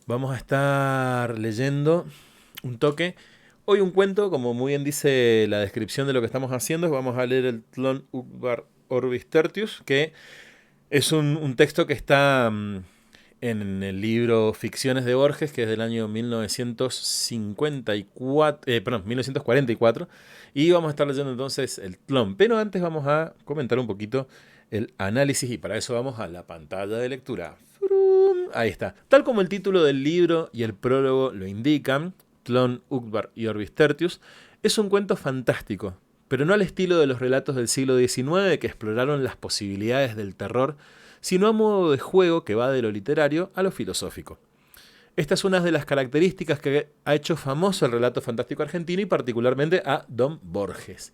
Vamos a estar leyendo un toque. Hoy un cuento, como muy bien dice la descripción de lo que estamos haciendo, vamos a leer el Tlön Uqbar Orbis Tertius, que es un texto que está en el libro Ficciones de Borges, que es del año 1944, y vamos a estar leyendo entonces el Tlön. Pero antes vamos a comentar un poquito el análisis, y para eso vamos a la pantalla de lectura. Ahí está. Tal como el título del libro y el prólogo lo indican, Tlön Uqbar y Orbis Tertius es un cuento fantástico, pero no al estilo de los relatos del siglo XIX que exploraron las posibilidades del terror, sino a modo de juego que va de lo literario a lo filosófico. Esta es una de las características que ha hecho famoso el relato fantástico argentino y particularmente a Don Borges.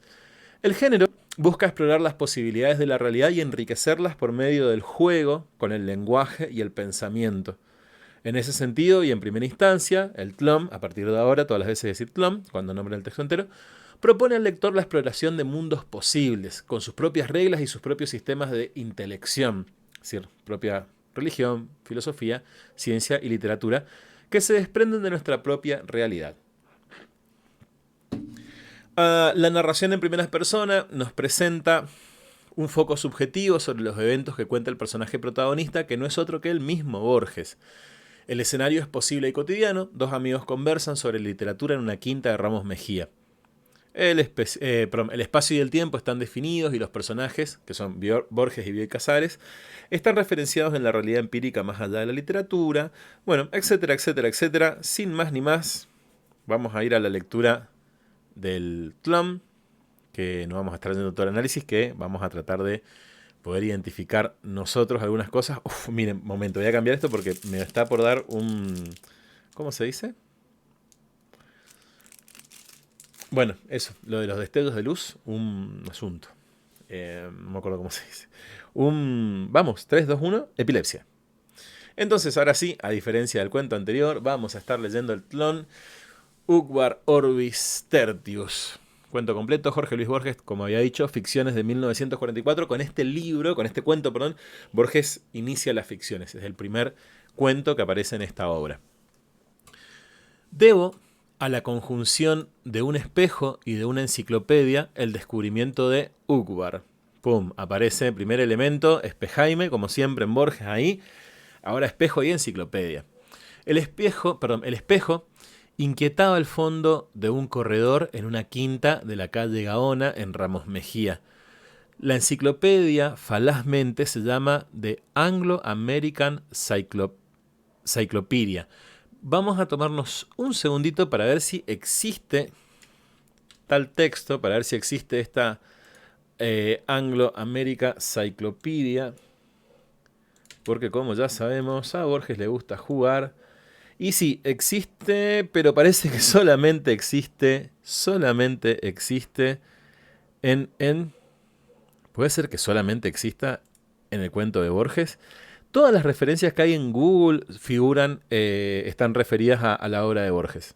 El género busca explorar las posibilidades de la realidad y enriquecerlas por medio del juego con el lenguaje y el pensamiento. En ese sentido, y en primera instancia, el TLOM, a partir de ahora, todas las veces decir TLOM, cuando nombra el texto entero, propone al lector la exploración de mundos posibles, con sus propias reglas y sus propios sistemas de intelección, es decir, propia religión, filosofía, ciencia y literatura, que se desprenden de nuestra propia realidad. La narración en primera persona nos presenta un foco subjetivo sobre los eventos que cuenta el personaje protagonista, que no es otro que el mismo Borges. El escenario es posible y cotidiano. Dos amigos conversan sobre literatura en una quinta de Ramos Mejía. El espacio y el tiempo están definidos y los personajes, que son Borges y Bioy Casares, están referenciados en la realidad empírica más allá de la literatura. Bueno, etcétera, etcétera, etcétera. Sin más ni más, vamos a ir a la lectura del TLOM, que no vamos a estar haciendo todo el análisis, que vamos a tratar de poder identificar nosotros algunas cosas. Uf, miren, momento, voy a cambiar esto porque me está por dar un... ¿Cómo se dice? Bueno, eso, lo de los destellos de luz, un asunto. No me acuerdo cómo se dice. Vamos, 3, 2, 1, epilepsia. Entonces, ahora sí, a diferencia del cuento anterior, vamos a estar leyendo el Tlön Uqbar Orbis Tertius. Cuento completo, Jorge Luis Borges, como había dicho, ficciones de 1944. Con este libro, con este cuento, perdón, Borges inicia las ficciones. Es el primer cuento que aparece en esta obra. Debo a la conjunción de un espejo y de una enciclopedia el descubrimiento de Uqbar. Pum, aparece el primer elemento, espejaime, como siempre en Borges ahí. Ahora espejo y enciclopedia. El espejo inquietaba el fondo de un corredor en una quinta de la calle Gaona en Ramos Mejía. La enciclopedia falazmente se llama The Anglo-American Cyclopedia. Vamos a tomarnos un segundito para ver si existe tal texto, para ver si existe esta Anglo-American Cyclopedia, porque como ya sabemos, a Borges le gusta jugar. Y sí, existe, pero parece que solamente existe puede ser que solamente exista en el cuento de Borges. Todas las referencias que hay en Google están referidas a la obra de Borges.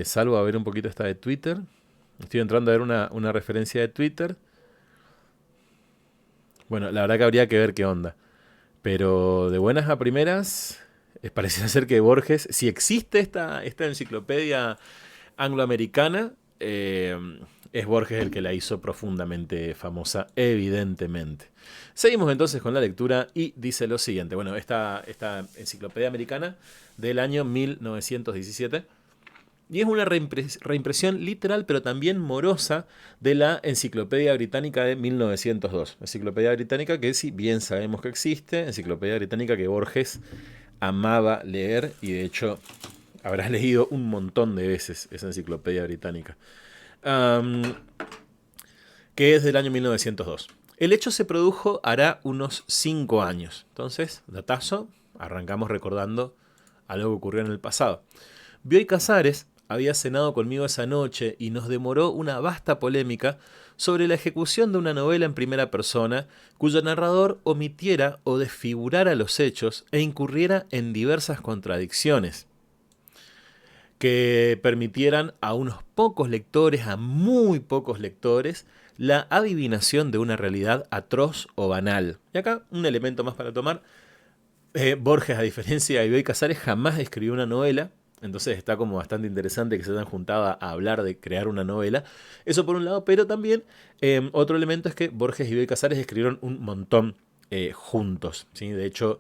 Salvo a ver un poquito esta de Twitter. Estoy entrando a ver una referencia de Twitter. Bueno, la verdad que habría que ver qué onda. Pero de buenas a primeras, pareciera ser que Borges, si existe esta enciclopedia angloamericana, es Borges el que la hizo profundamente famosa, evidentemente. Seguimos entonces con la lectura y dice lo siguiente. Bueno, esta enciclopedia americana del año 1917. Y es una reimpresión literal, pero también morosa, de la Enciclopedia Británica de 1902. Enciclopedia Británica que, si bien sabemos que existe, Enciclopedia Británica que Borges amaba leer, y de hecho habrás leído un montón de veces esa Enciclopedia Británica, que es del año 1902. El hecho se produjo hará unos 5 años. Entonces, datazo, arrancamos recordando algo que ocurrió en el pasado. Bioy Casares había cenado conmigo esa noche y nos demoró una vasta polémica sobre la ejecución de una novela en primera persona cuyo narrador omitiera o desfigurara los hechos e incurriera en diversas contradicciones que permitieran a unos pocos lectores, a muy pocos lectores, la adivinación de una realidad atroz o banal. Y acá un elemento más para tomar. Borges, a diferencia de Bioy Casares, jamás escribió una novela. Entonces está como bastante interesante que se hayan juntado a hablar de crear una novela. Eso por un lado, pero también otro elemento es que Borges y Bioy Casares escribieron un montón juntos. ¿Sí? De hecho,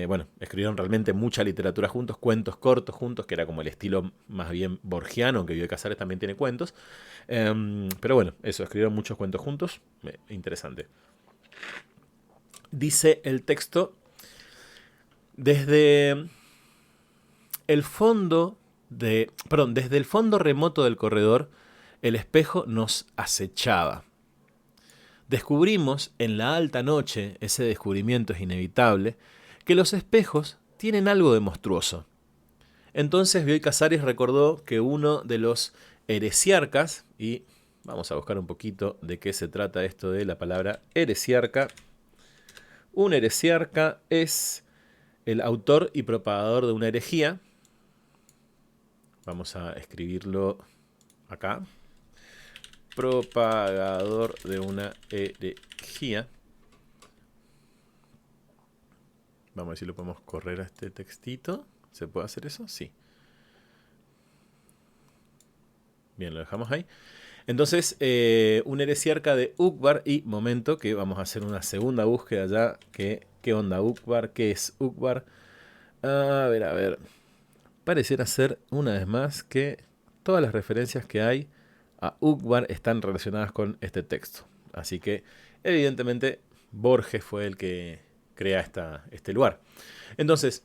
bueno, escribieron realmente mucha literatura juntos, cuentos cortos juntos, que era como el estilo más bien borgiano, aunque Bioy Casares también tiene cuentos. Pero bueno, eso, escribieron muchos cuentos juntos. Interesante. Dice el texto, desde el fondo desde el fondo remoto del corredor, el espejo nos acechaba. Descubrimos en la alta noche, ese descubrimiento es inevitable, que los espejos tienen algo de monstruoso. Entonces Bioy Casares recordó que uno de los heresiarcas, y vamos a buscar un poquito de qué se trata esto de la palabra heresiarca. Un heresiarca es el autor y propagador de una herejía. Vamos a escribirlo acá. Propagador de una herejía. Vamos a ver si lo podemos correr a este textito. ¿Se puede hacer eso? Sí. Bien, lo dejamos ahí. Entonces, un heresiarca de Uqbar y momento que vamos a hacer una segunda búsqueda ya. ¿Qué onda Uqbar? ¿Qué es Uqbar? A ver. Pareciera ser, una vez más, que todas las referencias que hay a Uqbar están relacionadas con este texto. Así que, evidentemente, Borges fue el que crea este lugar. Entonces,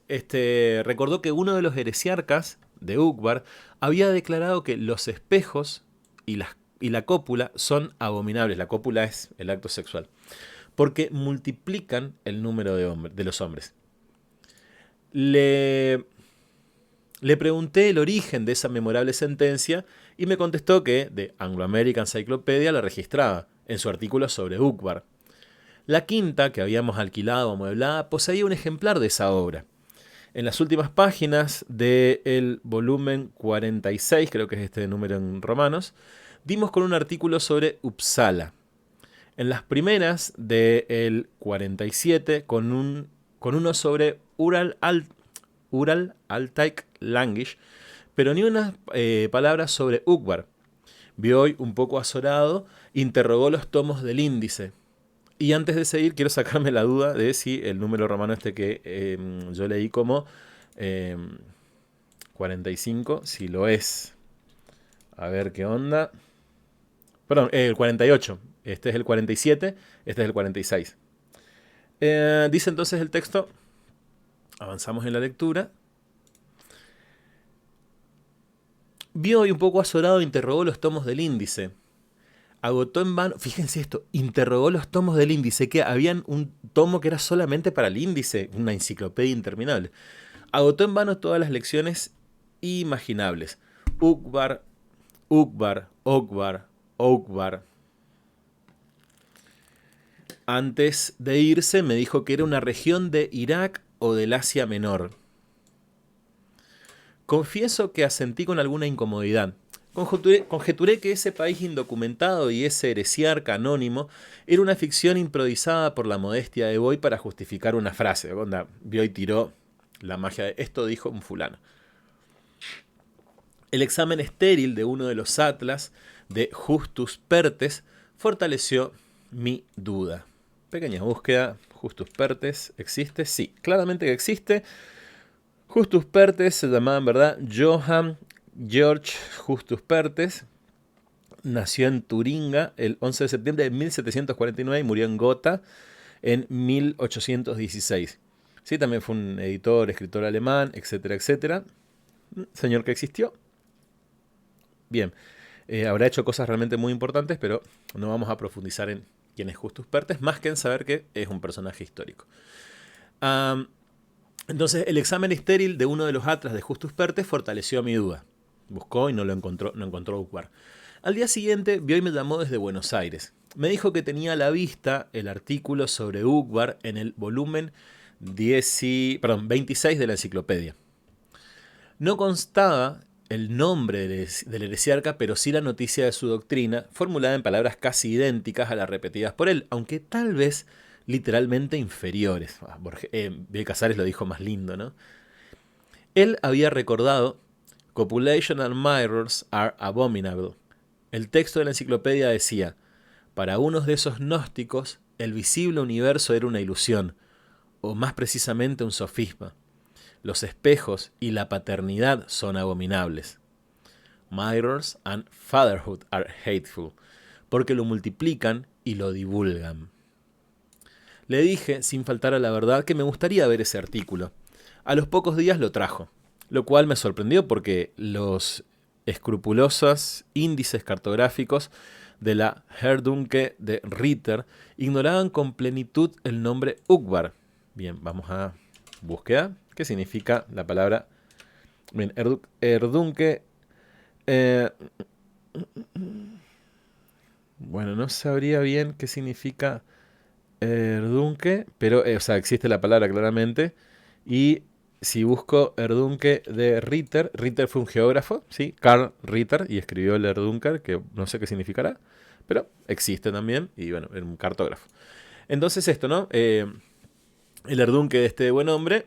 recordó que uno de los heresiarcas de Uqbar había declarado que los espejos y la cópula son abominables. La cópula es el acto sexual. Porque multiplican el número de los hombres. Le pregunté el origen de esa memorable sentencia y me contestó que The Anglo-American Encyclopedia la registraba en su artículo sobre Uqbar. La quinta, que habíamos alquilado o amueblada, poseía un ejemplar de esa obra. En las últimas páginas del volumen 46, creo que es este número en romanos, dimos con un artículo sobre Uppsala. En las primeras del 47, con uno sobre Ural Altaik Language, pero ni una palabra sobre Uqbar. Bioy, un poco azorado, interrogó los tomos del índice. Y antes de seguir, quiero sacarme la duda de si el número romano que yo leí como 45, si lo es. A ver qué onda. Perdón, el 48. Este es el 47, este es el 46. Dice entonces el texto, avanzamos en la lectura. Bioy, un poco azorado, interrogó los tomos del índice. Agotó en vano, fíjense esto, interrogó los tomos del índice, que habían un tomo que era solamente para el índice, una enciclopedia interminable. Agotó en vano todas las lecciones imaginables. Uqbar, Okbar. Antes de irse me dijo que era una región de Irak o del Asia Menor. Confieso que asentí con alguna incomodidad. Conjeturé que ese país indocumentado y ese heresiarca anónimo era una ficción improvisada por la modestia de Bioy para justificar una frase. Bioy tiró la magia de esto dijo un fulano. El examen estéril de uno de los atlas de Justus Pertes fortaleció mi duda. Pequeña búsqueda. Justus Pertes, ¿existe? Sí, claramente que existe. Justus Pertes se llamaba en verdad Johann Georg Justus Pertes. Nació en Turinga el 11 de septiembre de 1749 y murió en Gotha en 1816. Sí, también fue un editor, escritor alemán, etcétera, etcétera. Señor que existió. Bien, habrá hecho cosas realmente muy importantes, pero no vamos a profundizar en quién es Justus Pertes, más que en saber que es un personaje histórico. Entonces, el examen estéril de uno de los atlas de Justus Pertes fortaleció mi duda. Buscó y no encontró Uqbar. Al día siguiente, Bioy me llamó desde Buenos Aires. Me dijo que tenía a la vista el artículo sobre Uqbar en el volumen 26 de la enciclopedia. No constaba el nombre del heresiarca, pero sí la noticia de su doctrina, formulada en palabras casi idénticas a las repetidas por él, aunque tal vez literalmente inferiores. Bioy Casares lo dijo más lindo, ¿no? Él había recordado: Copulational mirrors are abominable. El texto de la enciclopedia decía: para unos de esos gnósticos, el visible universo era una ilusión, o más precisamente un sofisma. Los espejos y la paternidad son abominables. Mirrors and fatherhood are hateful, porque lo multiplican y lo divulgan. Le dije, sin faltar a la verdad, que me gustaría ver ese artículo. A los pocos días lo trajo, lo cual me sorprendió porque los escrupulosos índices cartográficos de la Herdunke de Ritter ignoraban con plenitud el nombre Uqbar. Bien, vamos a búsqueda. ¿Qué significa la palabra? Bien, Herdunke. Bueno, no sabría bien qué significa Erdunke, pero existe la palabra claramente. Y si busco Erdunke de Ritter, Ritter fue un geógrafo, ¿sí? Carl Ritter, y escribió el Erdunker, que no sé qué significará, pero existe también, y bueno, era un cartógrafo. Entonces esto, ¿no? El Erdunke de este buen hombre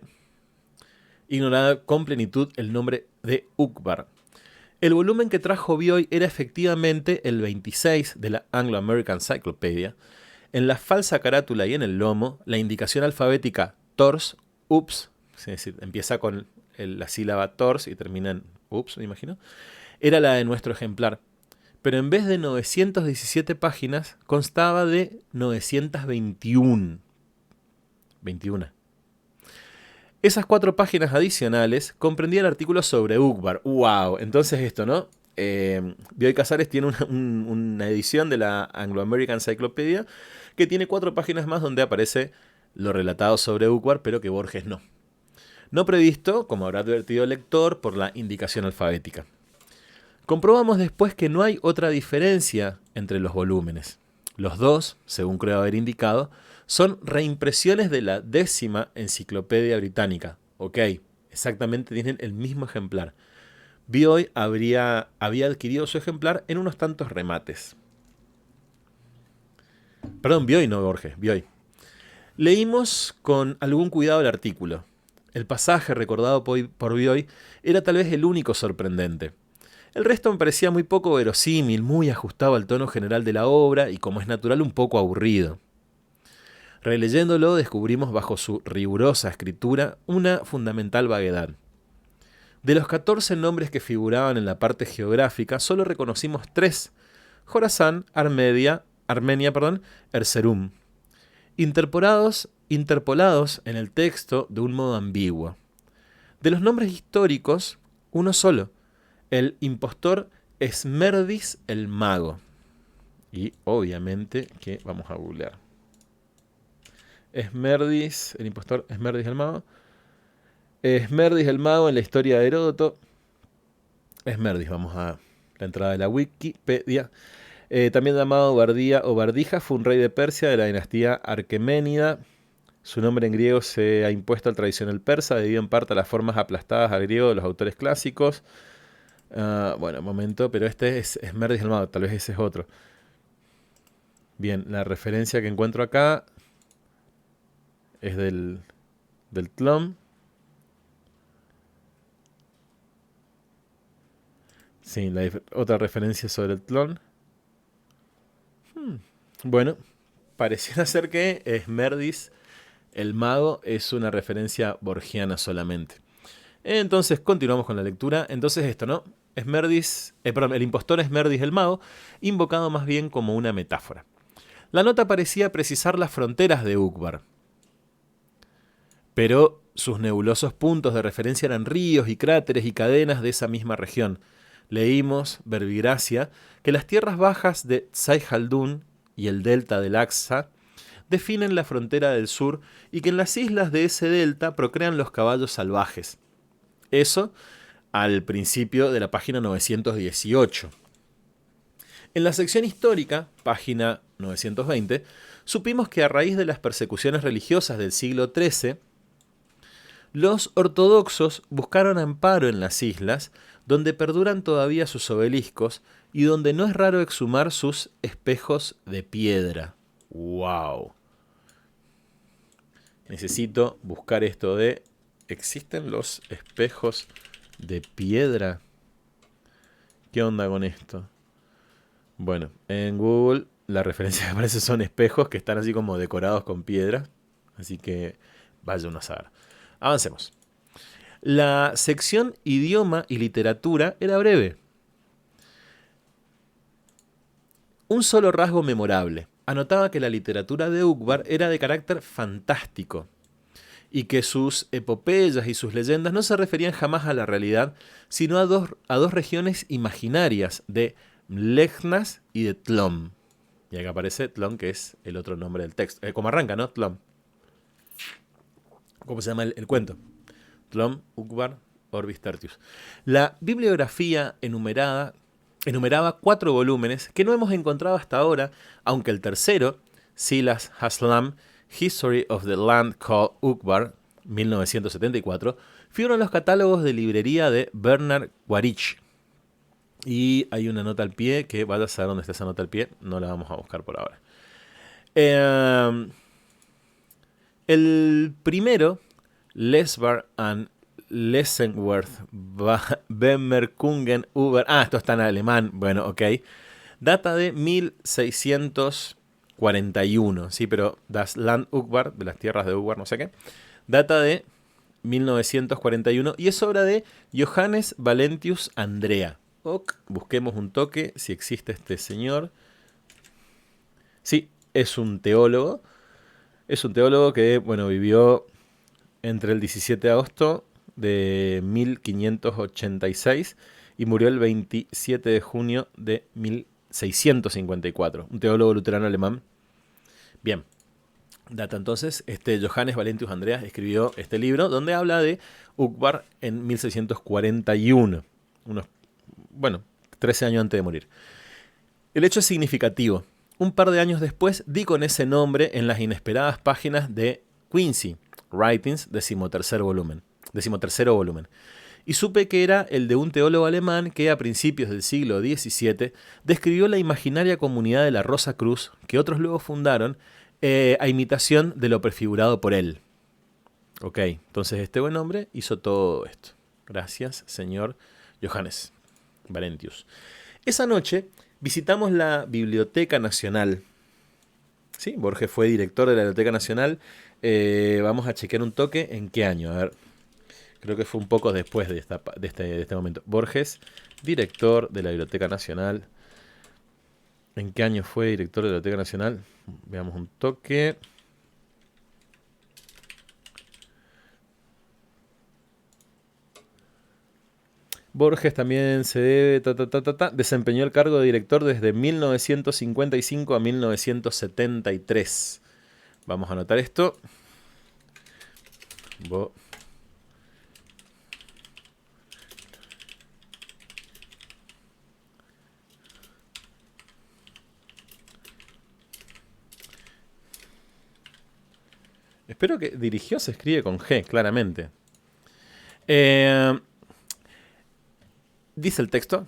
ignoraba con plenitud el nombre de Uqbar. El volumen que trajo Bioy era efectivamente el 26 de la Anglo-American Encyclopedia. En la falsa carátula y en el lomo, la indicación alfabética TORS, UPS, es decir, empieza con la sílaba TORS y termina en UPS, me imagino, era la de nuestro ejemplar. Pero en vez de 917 páginas, constaba de 921. 21. Esas 4 páginas adicionales comprendían artículos sobre Uqbar. ¡Wow! Entonces esto, ¿no? Bioy Casares tiene una edición de la Anglo-American Encyclopedia que tiene 4 páginas más donde aparece lo relatado sobre Uqbar, pero que Borges no. No previsto, como habrá advertido el lector, por la indicación alfabética. Comprobamos después que no hay otra diferencia entre los volúmenes. Los dos, según creo haber indicado, son reimpresiones de la 10ª Enciclopedia Británica. Ok, exactamente tienen el mismo ejemplar. Bioy había adquirido su ejemplar en unos tantos remates. Perdón, Bioy, no Borges, Bioy. Leímos con algún cuidado el artículo. El pasaje recordado por Bioy era tal vez el único sorprendente. El resto me parecía muy poco verosímil, muy ajustado al tono general de la obra y, como es natural, un poco aburrido. Releyéndolo, descubrimos bajo su rigurosa escritura una fundamental vaguedad. De los 14 nombres que figuraban en la parte geográfica, solo reconocimos 3: Jorasán, Armenia, Erzurum, interpolados en el texto de un modo ambiguo. De los nombres históricos, uno solo: el impostor Esmerdis el mago. Y obviamente que vamos a googlear. Esmerdis, el impostor Esmerdis el mago. Esmerdis el mago en la historia de Heródoto. Esmerdis, vamos a la entrada de la Wikipedia. También llamado Bardía o Bardija, fue un rey de Persia de la dinastía Arqueménida. Su nombre en griego se ha impuesto al tradicional persa, debido en parte a las formas aplastadas al griego de los autores clásicos. Bueno, un momento, pero este es Esmerdis el mago, tal vez ese es otro. Bien, la referencia que encuentro acá es del Tlön. Sí, otra referencia sobre el Tlön. Bueno, pareciera ser que Esmerdis el mago es una referencia borgiana solamente. Entonces continuamos con la lectura. Entonces esto, ¿no? El impostor Esmerdis el mago, invocado más bien como una metáfora. La nota parecía precisar las fronteras de Uqbar, pero sus nebulosos puntos de referencia eran ríos y cráteres y cadenas de esa misma región. Leímos, verbigracia, que las tierras bajas de Tsai Haldun y el delta del Aqsa definen la frontera del sur y que en las islas de ese delta procrean los caballos salvajes. Eso al principio de la página 918. En la sección histórica, página 920, supimos que a raíz de las persecuciones religiosas del siglo XIII, los ortodoxos buscaron amparo en las islas, donde perduran todavía sus obeliscos y donde no es raro exhumar sus espejos de piedra. ¡Wow! Necesito buscar esto de... ¿Existen los espejos de piedra? ¿Qué onda con esto? Bueno, en Google la referencia que aparece son espejos que están así como decorados con piedra. Así que vaya uno a saber. Avancemos. La sección idioma y literatura era breve. Un solo rasgo memorable. Anotaba que la literatura de Ukvar era de carácter fantástico y que sus epopeyas y sus leyendas no se referían jamás a la realidad, sino a dos regiones imaginarias de Mlechnas y de Tlom. Y acá aparece Tlom, que es el otro nombre del texto. ¿Cómo arranca, no? Tlom. ¿Cómo se llama el cuento? Tlom, Ukvar, Orbis Tertius. La bibliografía enumeraba 4 volúmenes que no hemos encontrado hasta ahora, aunque el tercero, Silas Haslam, History of the Land Called Ukvar, 1974, figura en los catálogos de librería de Bernard Quaritch. Y hay una nota al pie, que vaya a saber dónde está esa nota al pie, no la vamos a buscar por ahora. El primero, Lesbar and Lessenworth Bemerkungen über... esto está en alemán, bueno, ok. Data de 1641, sí, pero Das Land Ukvar, de las tierras de Ukvar, no sé qué. Data de 1941 y es obra de Johannes Valentius Andrea. Busquemos un toque si existe este señor. Sí, es un teólogo. Es un teólogo que, bueno, vivió entre el 17 de agosto de 1586 y murió el 27 de junio de 1654. Un teólogo luterano alemán. Bien. Data entonces, Johannes Valentius Andreas escribió este libro donde habla de Ukvar en 1641. 13 años antes de morir. El hecho es significativo. Un par de años después di con ese nombre en las inesperadas páginas de Quincy Writings, 13º volumen. Y supe que era el de un teólogo alemán que a principios del siglo XVII describió la imaginaria comunidad de la Rosa Cruz que otros luego fundaron a imitación de lo prefigurado por él. Ok, entonces este buen hombre hizo todo esto. Gracias, señor Johannes Valentius. Esa noche visitamos la Biblioteca Nacional. Sí, Borges fue director de la Biblioteca Nacional. Vamos a chequear un toque en qué año. A ver, creo que fue un poco después de este momento. Borges, director de la Biblioteca Nacional. ¿En qué año fue director de la Biblioteca Nacional? Veamos un toque. Borges también se desempeñó el cargo de director desde 1955 a 1973. Vamos a anotar esto. Espero que dirigió se escribe con G, claramente. Dice el texto: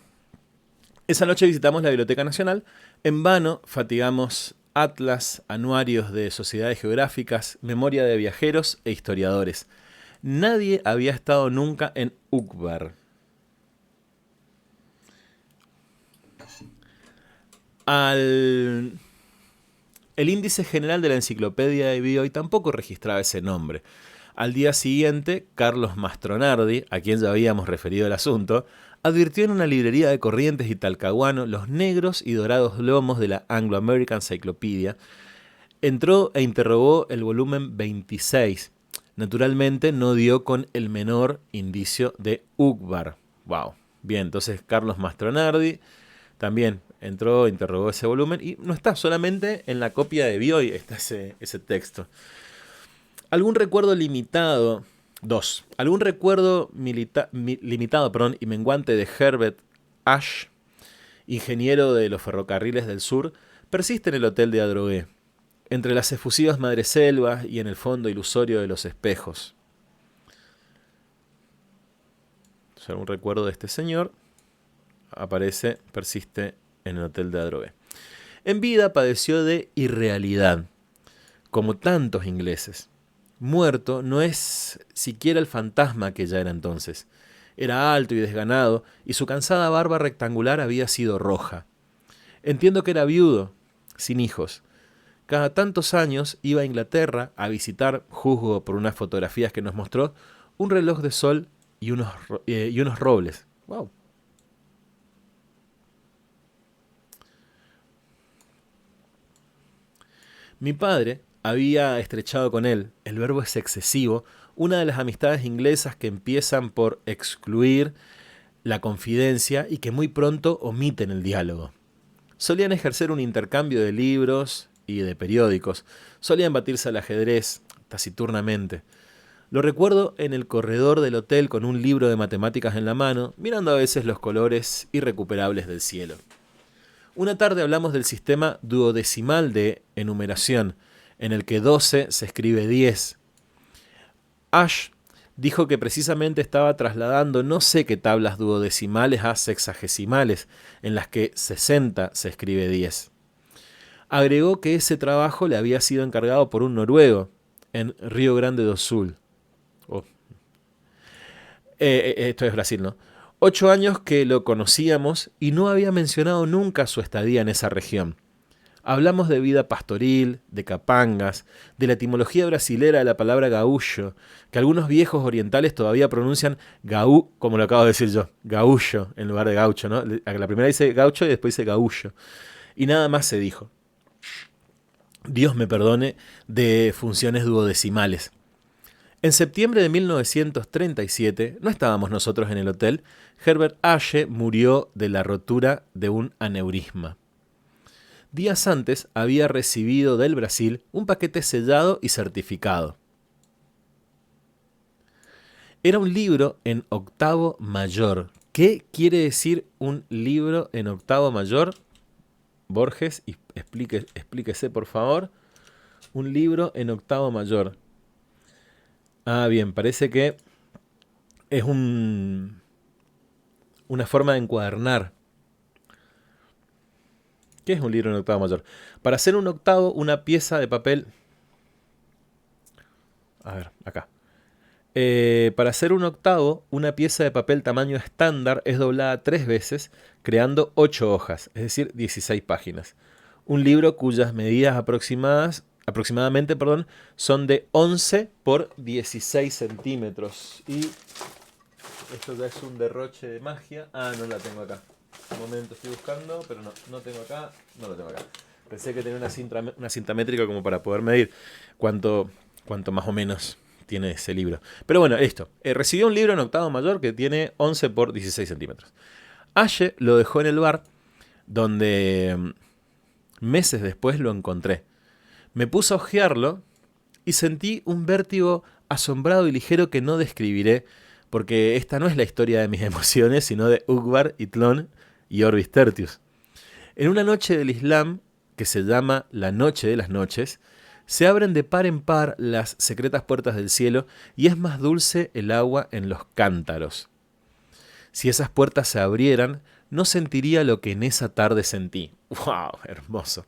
esa noche visitamos la Biblioteca Nacional. En vano fatigamos atlas, anuarios de sociedades geográficas, memoria de viajeros e historiadores. Nadie había estado nunca en Ukvar. El índice general de la enciclopedia de Bioy tampoco registraba ese nombre. Al día siguiente, Carlos Mastronardi, a quien ya habíamos referido el asunto, advirtió en una librería de Corrientes y Talcahuano los negros y dorados lomos de la Anglo-American Encyclopedia. Entró e interrogó el volumen 26. Naturalmente no dio con el menor indicio de Ukvar. Wow. Bien, entonces Carlos Mastronardi también entró, interrogó ese volumen y no está, solamente en la copia de Bioy está ese texto. Algún recuerdo limitado... Algún recuerdo limitado y menguante de Herbert Ash, ingeniero de los ferrocarriles del sur, persiste en el hotel de Adrogué, entre las efusivas madreselvas y en el fondo ilusorio de los espejos. Entonces, algún recuerdo de este señor persiste en el hotel de Adrogué. En vida padeció de irrealidad, como tantos ingleses. muerto no es siquiera el fantasma que ya era entonces. Era alto y desganado, y su cansada barba rectangular había sido roja. Entiendo que era viudo, sin hijos. Cada tantos años iba a Inglaterra a visitar, juzgo por unas fotografías que nos mostró, un reloj de sol y unos robles. ¡Wow! Mi padre había estrechado con él, el verbo es excesivo, una de las amistades inglesas que empiezan por excluir la confidencia y que muy pronto omiten el diálogo. Solían ejercer un intercambio de libros y de periódicos, solían batirse al ajedrez taciturnamente. Lo recuerdo en el corredor del hotel con un libro de matemáticas en la mano, mirando a veces los colores irrecuperables del cielo. Una tarde hablamos del sistema duodecimal de enumeración, en el que 12 se escribe 10. Ash dijo que precisamente estaba trasladando no sé qué tablas duodecimales a sexagesimales, en las que 60 se escribe 10. Agregó que ese trabajo le había sido encargado por un noruego, en Río Grande do Sul. Oh. Esto es Brasil, ¿no? 8 años que lo conocíamos y no había mencionado nunca su estadía en esa región. Hablamos de vida pastoril, de capangas, de la etimología brasilera de la palabra gaúcho, que algunos viejos orientales todavía pronuncian gaú, como lo acabo de decir yo, gaúcho en lugar de gaucho, ¿no? La primera dice gaucho y después dice gaúcho. Y nada más se dijo. Dios me perdone, de funciones duodecimales. En septiembre de 1937, no estábamos nosotros en el hotel, Herbert Ashe murió de la rotura de un aneurisma. Días antes había recibido del Brasil un paquete sellado y certificado. Era un libro en octavo mayor. ¿Qué quiere decir un libro en octavo mayor? Borges, explíquese por favor. Un libro en octavo mayor. Ah, bien, parece que es una forma de encuadernar. ¿Qué es un libro en octavo mayor? Para hacer un octavo, una pieza de papel... A ver, acá. Para hacer un octavo, una pieza de papel tamaño estándar es doblada 3 veces, creando 8 hojas, es decir, 16 páginas. Un libro cuyas medidas aproximadamente son de 11 por 16 centímetros. Y esto ya es un derroche de magia. Ah, no la tengo acá. Un momento, estoy buscando, pero no tengo acá. No lo tengo acá. Pensé que tenía una cinta métrica como para poder medir cuánto más o menos tiene ese libro. Pero bueno, esto. Recibió un libro en octavo mayor que tiene 11 por 16 centímetros. Ashe lo dejó en el bar, donde meses después lo encontré. Me puse a hojearlo y sentí un vértigo asombrado y ligero que no describiré, porque esta no es la historia de mis emociones, sino de Ukbar, Itlón y Orbis Tertius. En una noche del Islam, que se llama la Noche de las Noches, se abren de par en par las secretas puertas del cielo y es más dulce el agua en los cántaros. Si esas puertas se abrieran, no sentiría lo que en esa tarde sentí. ¡Wow! Hermoso.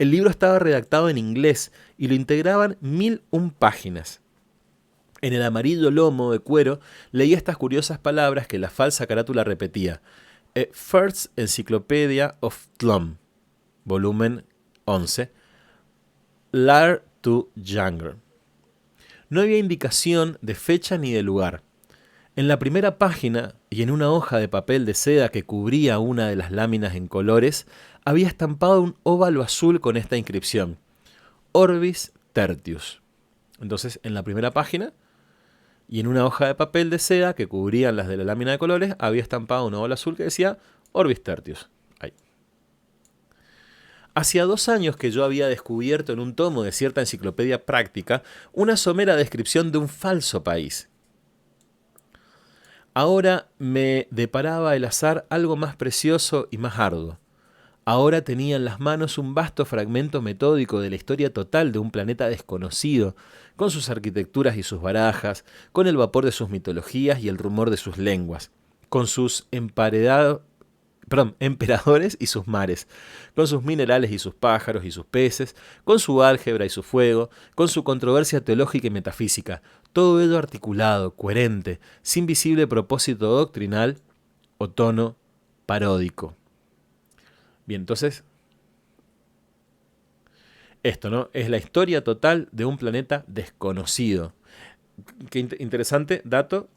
El libro estaba redactado en inglés y lo integraban 1001 páginas. En el amarillo lomo de cuero leí estas curiosas palabras que la falsa carátula repetía. First Encyclopedia of Tlön, volumen 11, Laird to Younger. No había indicación de fecha ni de lugar. En la primera página y en una hoja de papel de seda que cubría una de las láminas en colores, había estampado un óvalo azul con esta inscripción: Orbis Tertius. Entonces, en la primera página y en una hoja de papel de seda que cubrían las de la lámina de colores, había estampado un óvalo azul que decía Orbis Tertius. Ahí. Hacía 2 años que yo había descubierto en un tomo de cierta enciclopedia práctica una somera descripción de un falso país. Ahora me deparaba el azar algo más precioso y más arduo. Ahora tenía en las manos un vasto fragmento metódico de la historia total de un planeta desconocido, con sus arquitecturas y sus barajas, con el vapor de sus mitologías y el rumor de sus lenguas, con sus perdón, emperadores y sus mares, con sus minerales y sus pájaros y sus peces, con su álgebra y su fuego, con su controversia teológica y metafísica, todo ello articulado, coherente, sin visible propósito doctrinal o tono paródico. Bien, entonces, esto, ¿no? Es la historia total de un planeta desconocido. Qué interesante dato.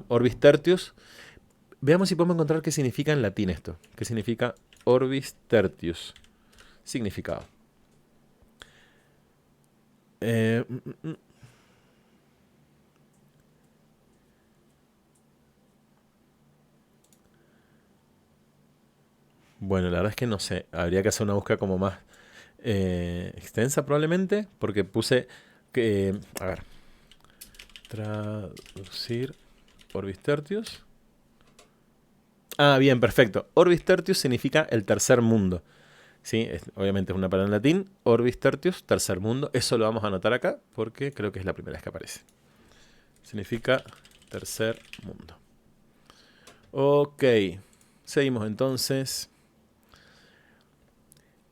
Orbis Tertius. Veamos si podemos encontrar qué significa en latín esto. ¿Qué significa Orbis Tertius? Significado. Bueno, la verdad es que no sé. Habría que hacer una búsqueda como más extensa probablemente. Porque puse que... a ver. Traducir Orbis Tertius. Ah, bien, perfecto. Orbis Tertius significa el tercer mundo. ¿Sí? Obviamente es una palabra en latín. Orbis Tertius, tercer mundo. Eso lo vamos a anotar acá porque creo que es la primera vez que aparece. Significa tercer mundo. Ok. Seguimos entonces.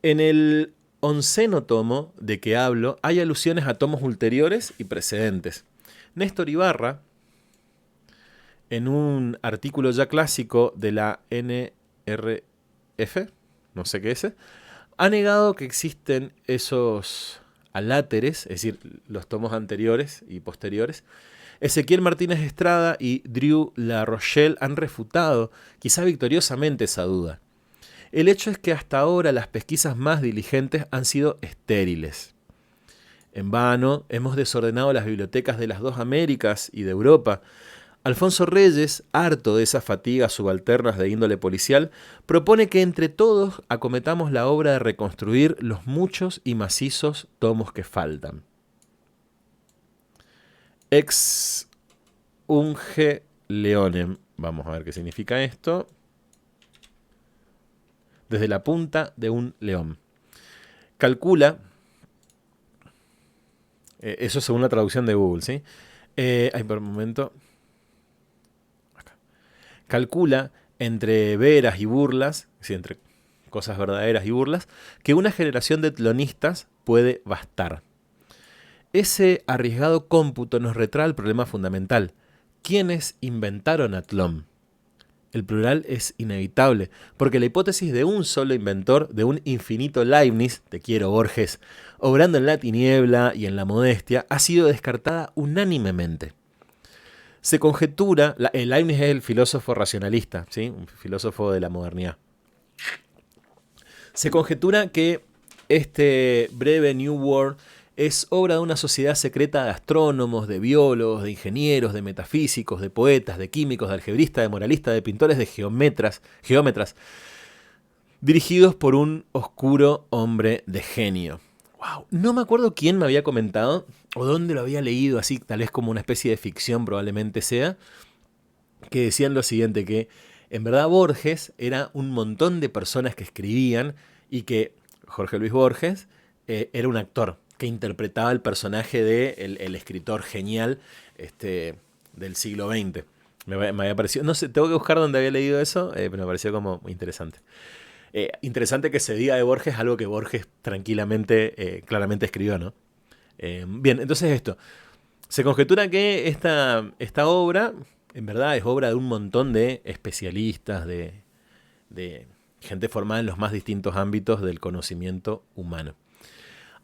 En el 11º tomo de que hablo hay alusiones a tomos ulteriores y precedentes. Néstor Ibarra, en un artículo ya clásico de la NRF, no sé qué es, ha negado que existen esos aláteres, es decir, los tomos anteriores y posteriores. Ezequiel Martínez Estrada y Drew La Rochelle han refutado, quizá victoriosamente, esa duda. El hecho es que hasta ahora las pesquisas más diligentes han sido estériles. En vano hemos desordenado las bibliotecas de las dos Américas y de Europa. Alfonso Reyes, harto de esas fatigas subalternas de índole policial, propone que entre todos acometamos la obra de reconstruir los muchos y macizos tomos que faltan. Ex unge leonem. Vamos a ver qué significa esto. Desde la punta de un león. Calcula, eso según la traducción de Google, ¿sí? Por un momento. Acá. Calcula entre veras y burlas, sí, entre cosas verdaderas y burlas, que una generación de tlonistas puede bastar. Ese arriesgado cómputo nos retrae el problema fundamental. ¿Quiénes inventaron a Tlön? El plural es inevitable, porque la hipótesis de un solo inventor, de un infinito Leibniz, te quiero Borges, obrando en la tiniebla y en la modestia, ha sido descartada unánimemente. Se conjetura, Leibniz es el filósofo racionalista, ¿sí? Un filósofo de la modernidad. Se conjetura que este breve New World es obra de una sociedad secreta de astrónomos, de biólogos, de ingenieros, de metafísicos, de poetas, de químicos, de algebristas, de moralistas, de pintores, de geómetras, dirigidos por un oscuro hombre de genio. Wow. No me acuerdo quién me había comentado o dónde lo había leído, así tal vez como una especie de ficción probablemente sea, que decían lo siguiente, que en verdad Borges era un montón de personas que escribían y que Jorge Luis Borges era un actor que interpretaba el personaje de el escritor genial del siglo XX. Me había parecido, no sé, tengo que buscar dónde había leído eso, pero me pareció como muy interesante. Interesante que se diga de Borges algo que Borges tranquilamente, claramente escribió, ¿no? Bien, entonces esto. Se conjetura que esta obra, en verdad, es obra de un montón de especialistas, de gente formada en los más distintos ámbitos del conocimiento humano.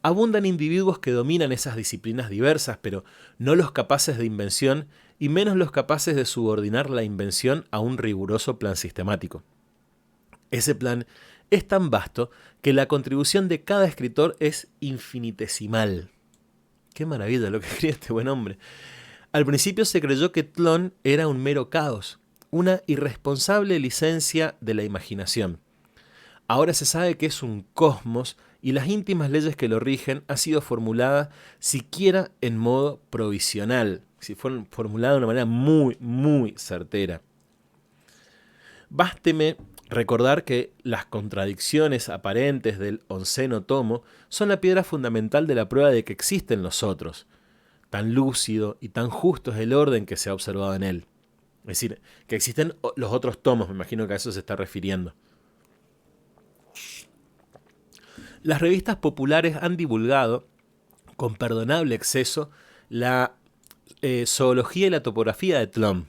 Abundan individuos que dominan esas disciplinas diversas, pero no los capaces de invención y menos los capaces de subordinar la invención a un riguroso plan sistemático. Ese plan es tan vasto que la contribución de cada escritor es infinitesimal. Qué maravilla lo que escribe este buen hombre. Al principio se creyó que Tlön era un mero caos, una irresponsable licencia de la imaginación. Ahora se sabe que es un cosmos y las íntimas leyes que lo rigen han sido formuladas siquiera en modo provisional, si fueron formuladas de una manera muy, muy certera. Básteme recordar que las contradicciones aparentes del 11º tomo son la piedra fundamental de la prueba de que existen los otros. Tan lúcido y tan justo es el orden que se ha observado en él. Es decir, que existen los otros tomos, me imagino que a eso se está refiriendo. Las revistas populares han divulgado, con perdonable exceso, la zoología y la topografía de Tlön.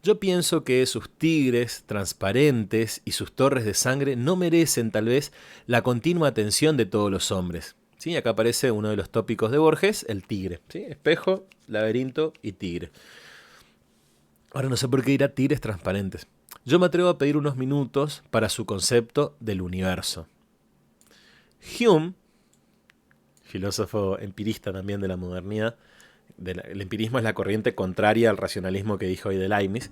Yo pienso que sus tigres transparentes y sus torres de sangre no merecen tal vez la continua atención de todos los hombres. ¿Sí? Acá aparece uno de los tópicos de Borges, el tigre. ¿Sí? Espejo, laberinto y tigre. Ahora no sé por qué dirá tigres transparentes. Yo me atrevo a pedir unos minutos para su concepto del universo. Hume, filósofo empirista también de la modernidad, el empirismo es la corriente contraria al racionalismo que dijo hoy de Leibniz.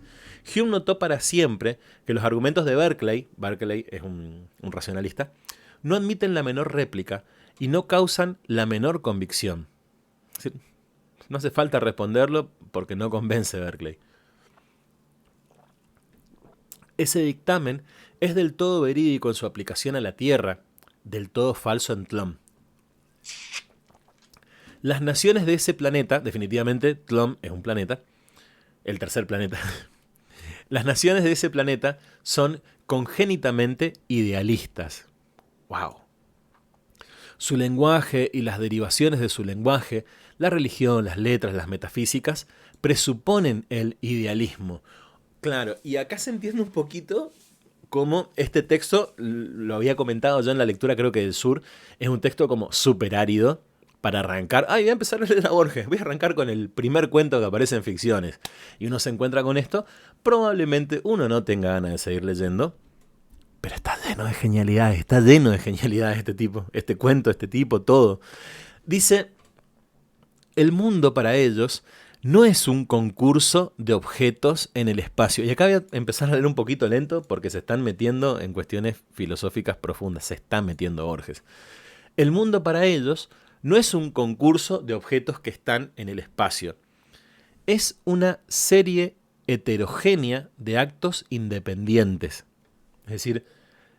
Hume notó para siempre que los argumentos de Berkeley es un racionalista, no admiten la menor réplica y no causan la menor convicción. Es decir, no hace falta responderlo porque no convence Berkeley. Ese dictamen es del todo verídico en su aplicación a la Tierra, del todo falso en Tlön. Las naciones de ese planeta, definitivamente Tlön es un planeta, el tercer planeta. Las naciones de ese planeta son congénitamente idealistas. ¡Wow! Su lenguaje y las derivaciones de su lenguaje, la religión, las letras, las metafísicas, presuponen el idealismo. Claro, y acá se entiende un poquito cómo este texto, lo había comentado yo en la lectura creo que del sur, es un texto como súper árido, para arrancar, voy a empezar a leer a Borges, voy a arrancar con el primer cuento que aparece en Ficciones, y uno se encuentra con esto, probablemente uno no tenga ganas de seguir leyendo, pero está lleno de genialidades este tipo, este cuento, este tipo, todo. Dice, el mundo para ellos no es un concurso de objetos en el espacio. Y acá voy a empezar a leer un poquito lento porque se están metiendo en cuestiones filosóficas profundas, se está metiendo Borges. El mundo para ellos no es un concurso de objetos que están en el espacio. Es una serie heterogénea de actos independientes. Es decir,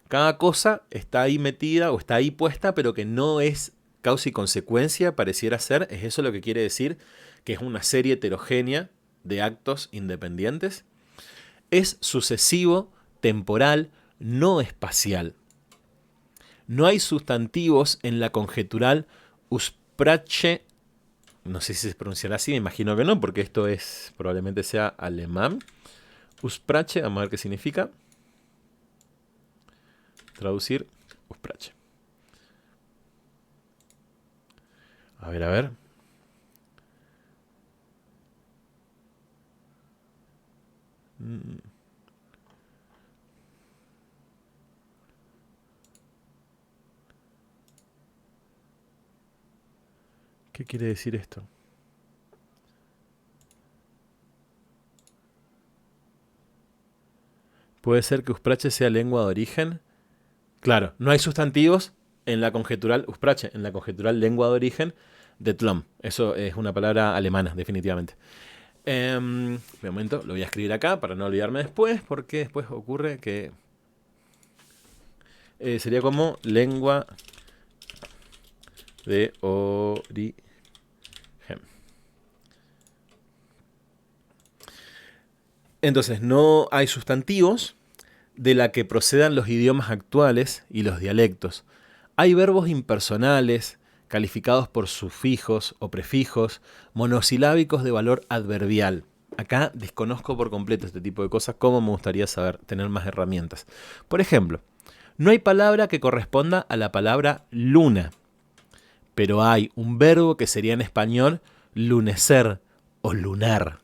cada cosa está ahí metida o está ahí puesta, pero que no es causa y consecuencia, pareciera ser. ¿Es eso lo que quiere decir? Que es una serie heterogénea de actos independientes. Es sucesivo, temporal, no espacial. No hay sustantivos en la conjetural Usprache, no sé si se pronunciará así, me imagino que no, porque esto probablemente sea alemán. Usprache, vamos a ver qué significa. Traducir, Usprache. A ver. ¿Qué quiere decir esto? ¿Puede ser que Usprache sea lengua de origen? Claro, no hay sustantivos en la conjetural Usprache, en la conjetural lengua de origen de Tlön. Eso es una palabra alemana, definitivamente. Un momento, lo voy a escribir acá para no olvidarme después, porque después ocurre que sería como lengua de origen. Entonces, no hay sustantivos de la que procedan los idiomas actuales y los dialectos. Hay verbos impersonales, calificados por sufijos o prefijos, monosilábicos de valor adverbial. Acá desconozco por completo este tipo de cosas, como me gustaría saber, tener más herramientas. Por ejemplo, no hay palabra que corresponda a la palabra luna, pero hay un verbo que sería en español lunecer o lunar.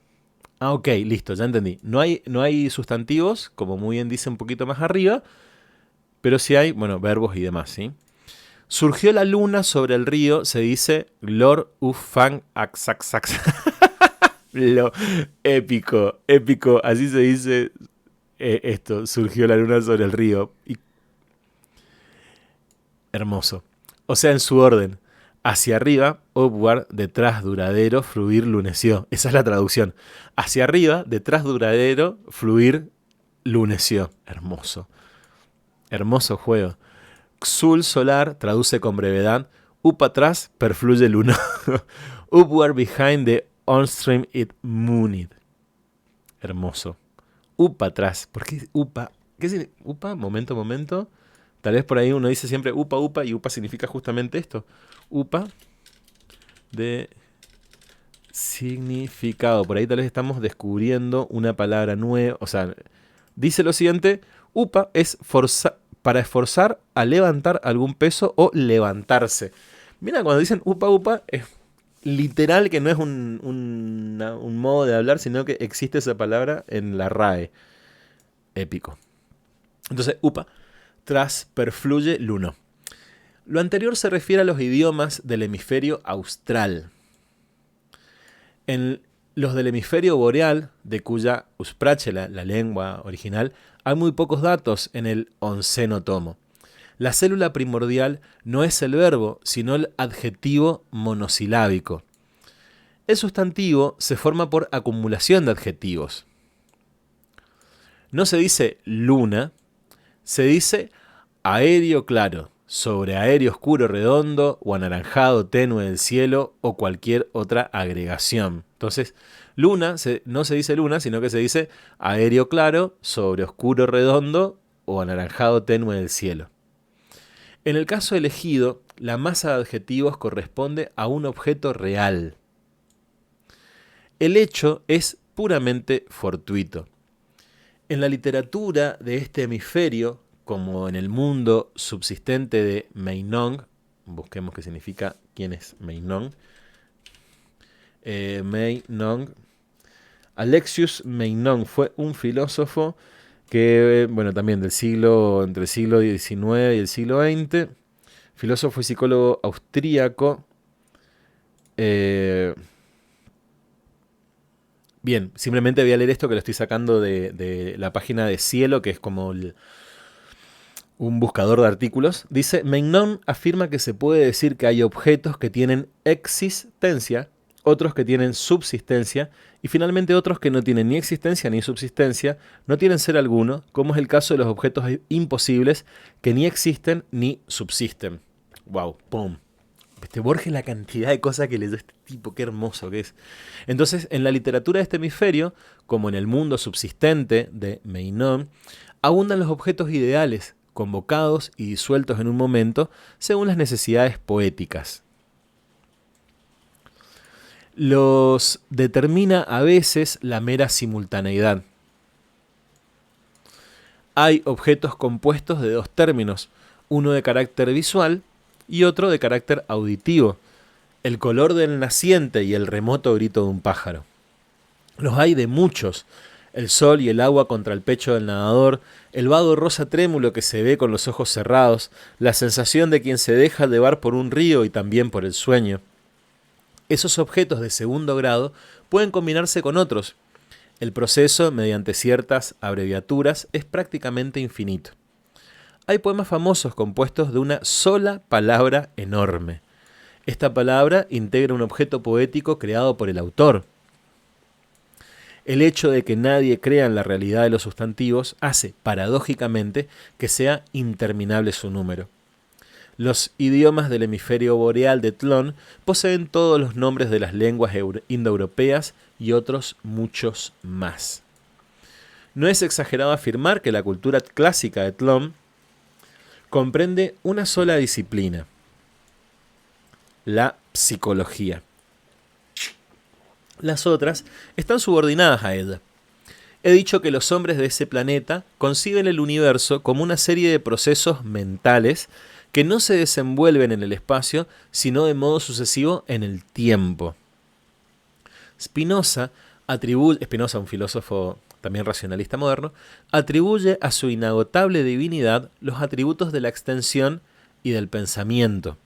Ok, listo, ya entendí. No hay sustantivos, como muy bien dice un poquito más arriba, pero sí hay, verbos y demás, ¿sí? Surgió la luna sobre el río, se dice glor ufang axaxax. Lo épico, así se dice esto, surgió la luna sobre el río. Hermoso. O sea, en su orden. Hacia arriba, upward, detrás, duradero, fluir, luneció. Esa es la traducción. Hacia arriba, detrás, duradero, fluir, luneció. Hermoso. Hermoso juego. Xul solar traduce con brevedad. Up atrás, perfluye luna. Upward behind the onstream it mooned. Hermoso. Upa atrás. ¿Por qué upa? ¿Qué significa? Upa, momento, momento. Tal vez por ahí uno dice siempre upa, upa, y upa significa justamente esto. Upa de significado. Por ahí tal vez estamos descubriendo una palabra nueva. O sea, dice lo siguiente. Upa es para esforzar a levantar algún peso o levantarse. Mira, cuando dicen upa, upa, es literal que no es un modo de hablar, sino que existe esa palabra en la RAE. Épico. Entonces, upa, tras perfluye luno. Lo anterior se refiere a los idiomas del hemisferio austral. En los del hemisferio boreal, de cuya usprache, la lengua original, hay muy pocos datos en el 11º tomo. La célula primordial no es el verbo, sino el adjetivo monosilábico. El sustantivo se forma por acumulación de adjetivos. No se dice luna, se dice aéreo claro, sobre aéreo oscuro redondo o anaranjado tenue del cielo o cualquier otra agregación. Entonces, luna no se dice luna, sino que se dice aéreo claro, sobre oscuro redondo o anaranjado tenue del cielo. En el caso elegido, la masa de adjetivos corresponde a un objeto real. El hecho es puramente fortuito. En la literatura de este hemisferio, como en el mundo subsistente de Meinong, busquemos qué significa quién es Meinong. Meinong. Alexius Meinong fue un filósofo que, bueno, también del siglo, entre el siglo XIX y el siglo XX, filósofo y psicólogo austríaco. Bien, simplemente voy a leer esto que lo estoy sacando de la página de Cielo, que es como un buscador de artículos. Dice, Meinong afirma que se puede decir que hay objetos que tienen existencia, otros que tienen subsistencia, y finalmente otros que no tienen ni existencia ni subsistencia, no tienen ser alguno, como es el caso de los objetos imposibles que ni existen ni subsisten. Wow, pum. Borges, la cantidad de cosas que leyó este tipo, qué hermoso que es. Entonces, en la literatura de este hemisferio, como en el mundo subsistente de Meinong, abundan los objetos ideales, convocados y disueltos en un momento, según las necesidades poéticas. Los determina a veces la mera simultaneidad. Hay objetos compuestos de dos términos, uno de carácter visual y otro de carácter auditivo, el color del naciente y el remoto grito de un pájaro. Los hay de muchos, el sol y el agua contra el pecho del nadador, el vago rosa trémulo que se ve con los ojos cerrados, la sensación de quien se deja llevar por un río y también por el sueño. Esos objetos de segundo grado pueden combinarse con otros. El proceso, mediante ciertas abreviaturas, es prácticamente infinito. Hay poemas famosos compuestos de una sola palabra enorme. Esta palabra integra un objeto poético creado por el autor. El hecho de que nadie crea en la realidad de los sustantivos hace, paradójicamente, que sea interminable su número. Los idiomas del hemisferio boreal de Tlön poseen todos los nombres de las lenguas indoeuropeas y otros muchos más. No es exagerado afirmar que la cultura clásica de Tlön comprende una sola disciplina, la psicología. Las otras están subordinadas a ella. He dicho que los hombres de ese planeta conciben el universo como una serie de procesos mentales que no se desenvuelven en el espacio, sino de modo sucesivo en el tiempo. Spinoza, un filósofo también racionalista moderno, atribuye a su inagotable divinidad los atributos de la extensión y del pensamiento.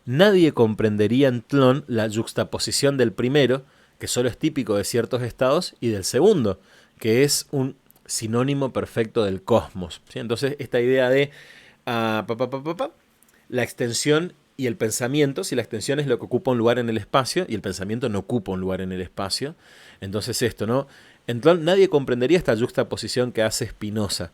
Nadie comprendería en Tlön la yuxtaposición del primero, que solo es típico de ciertos estados, y del segundo, que es un sinónimo perfecto del cosmos. ¿Sí? Entonces, esta idea de la extensión y el pensamiento, si la extensión es lo que ocupa un lugar en el espacio y el pensamiento no ocupa un lugar en el espacio, entonces esto, ¿no? Entonces nadie comprendería esta yuxtaposición que hace Spinoza,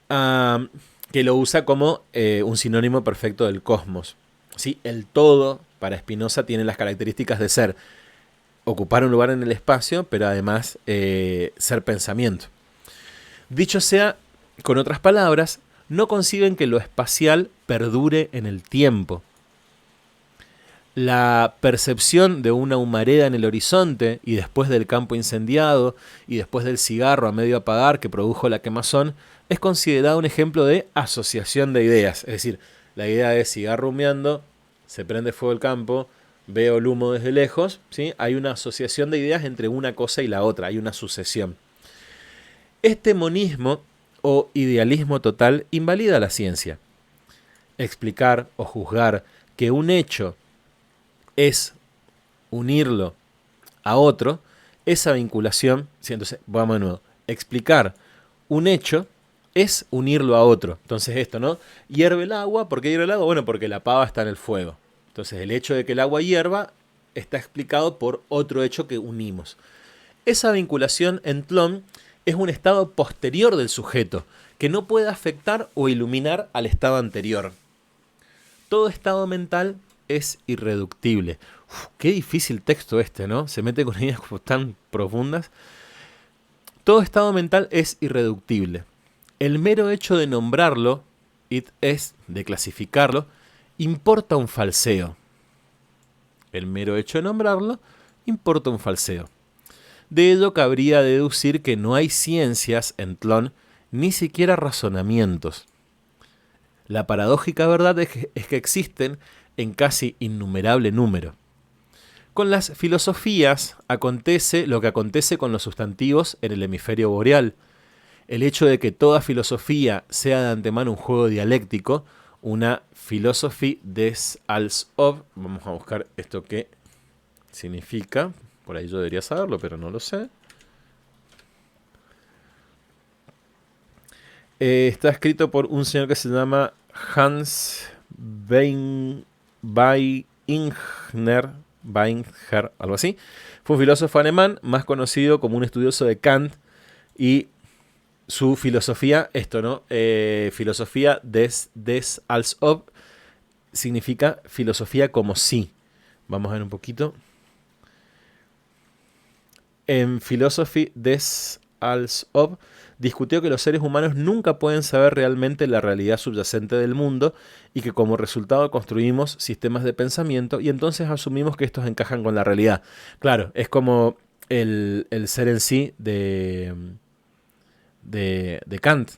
que lo usa como un sinónimo perfecto del cosmos. ¿Sí? El todo, para Spinoza, tiene las características de ser ocupar un lugar en el espacio, pero además ser pensamiento. Dicho sea, con otras palabras, no conciben que lo espacial perdure en el tiempo. La percepción de una humareda en el horizonte y después del campo incendiado y después del cigarro a medio apagar que produjo la quemazón es considerado un ejemplo de asociación de ideas. Es decir, la idea es cigarro humeando, se prende fuego el campo, veo el humo desde lejos, ¿sí? Hay una asociación de ideas entre una cosa y la otra, hay una sucesión. Este monismo o idealismo total invalida la ciencia. Explicar o juzgar que un hecho es unirlo a otro, esa vinculación, ¿sí? Entonces, vamos de nuevo, explicar un hecho es unirlo a otro. Entonces esto, ¿no? Hierve el agua, ¿por qué hierve el agua? Bueno, porque la pava está en el fuego. Entonces el hecho de que el agua hierva está explicado por otro hecho que unimos. Esa vinculación en Tlön es un estado posterior del sujeto, que no puede afectar o iluminar al estado anterior. Todo estado mental es irreductible. Qué difícil texto este, ¿no? Se mete con ideas como tan profundas. Todo estado mental es irreductible. El mero hecho de nombrarlo, de clasificarlo, importa un falseo. El mero hecho de nombrarlo importa un falseo. De ello cabría deducir que no hay ciencias en Tlön, ni siquiera razonamientos. La paradójica verdad es que existen en casi innumerable número. Con las filosofías acontece lo que acontece con los sustantivos en el hemisferio boreal. El hecho de que toda filosofía sea de antemano un juego dialéctico, una Philosophie des Alls Ob, vamos a buscar esto que significa, por ahí yo debería saberlo, pero no lo sé. Está escrito por un señor que se llama Hans Weininger, algo así. Fue un filósofo alemán, más conocido como un estudioso de Kant, y su filosofía, esto, ¿no? Filosofía des als ob significa filosofía como sí. Vamos a ver un poquito. En Philosophy des als ob discutió que los seres humanos nunca pueden saber realmente la realidad subyacente del mundo y que como resultado construimos sistemas de pensamiento y entonces asumimos que estos encajan con la realidad. Claro, es como el ser en sí de Kant,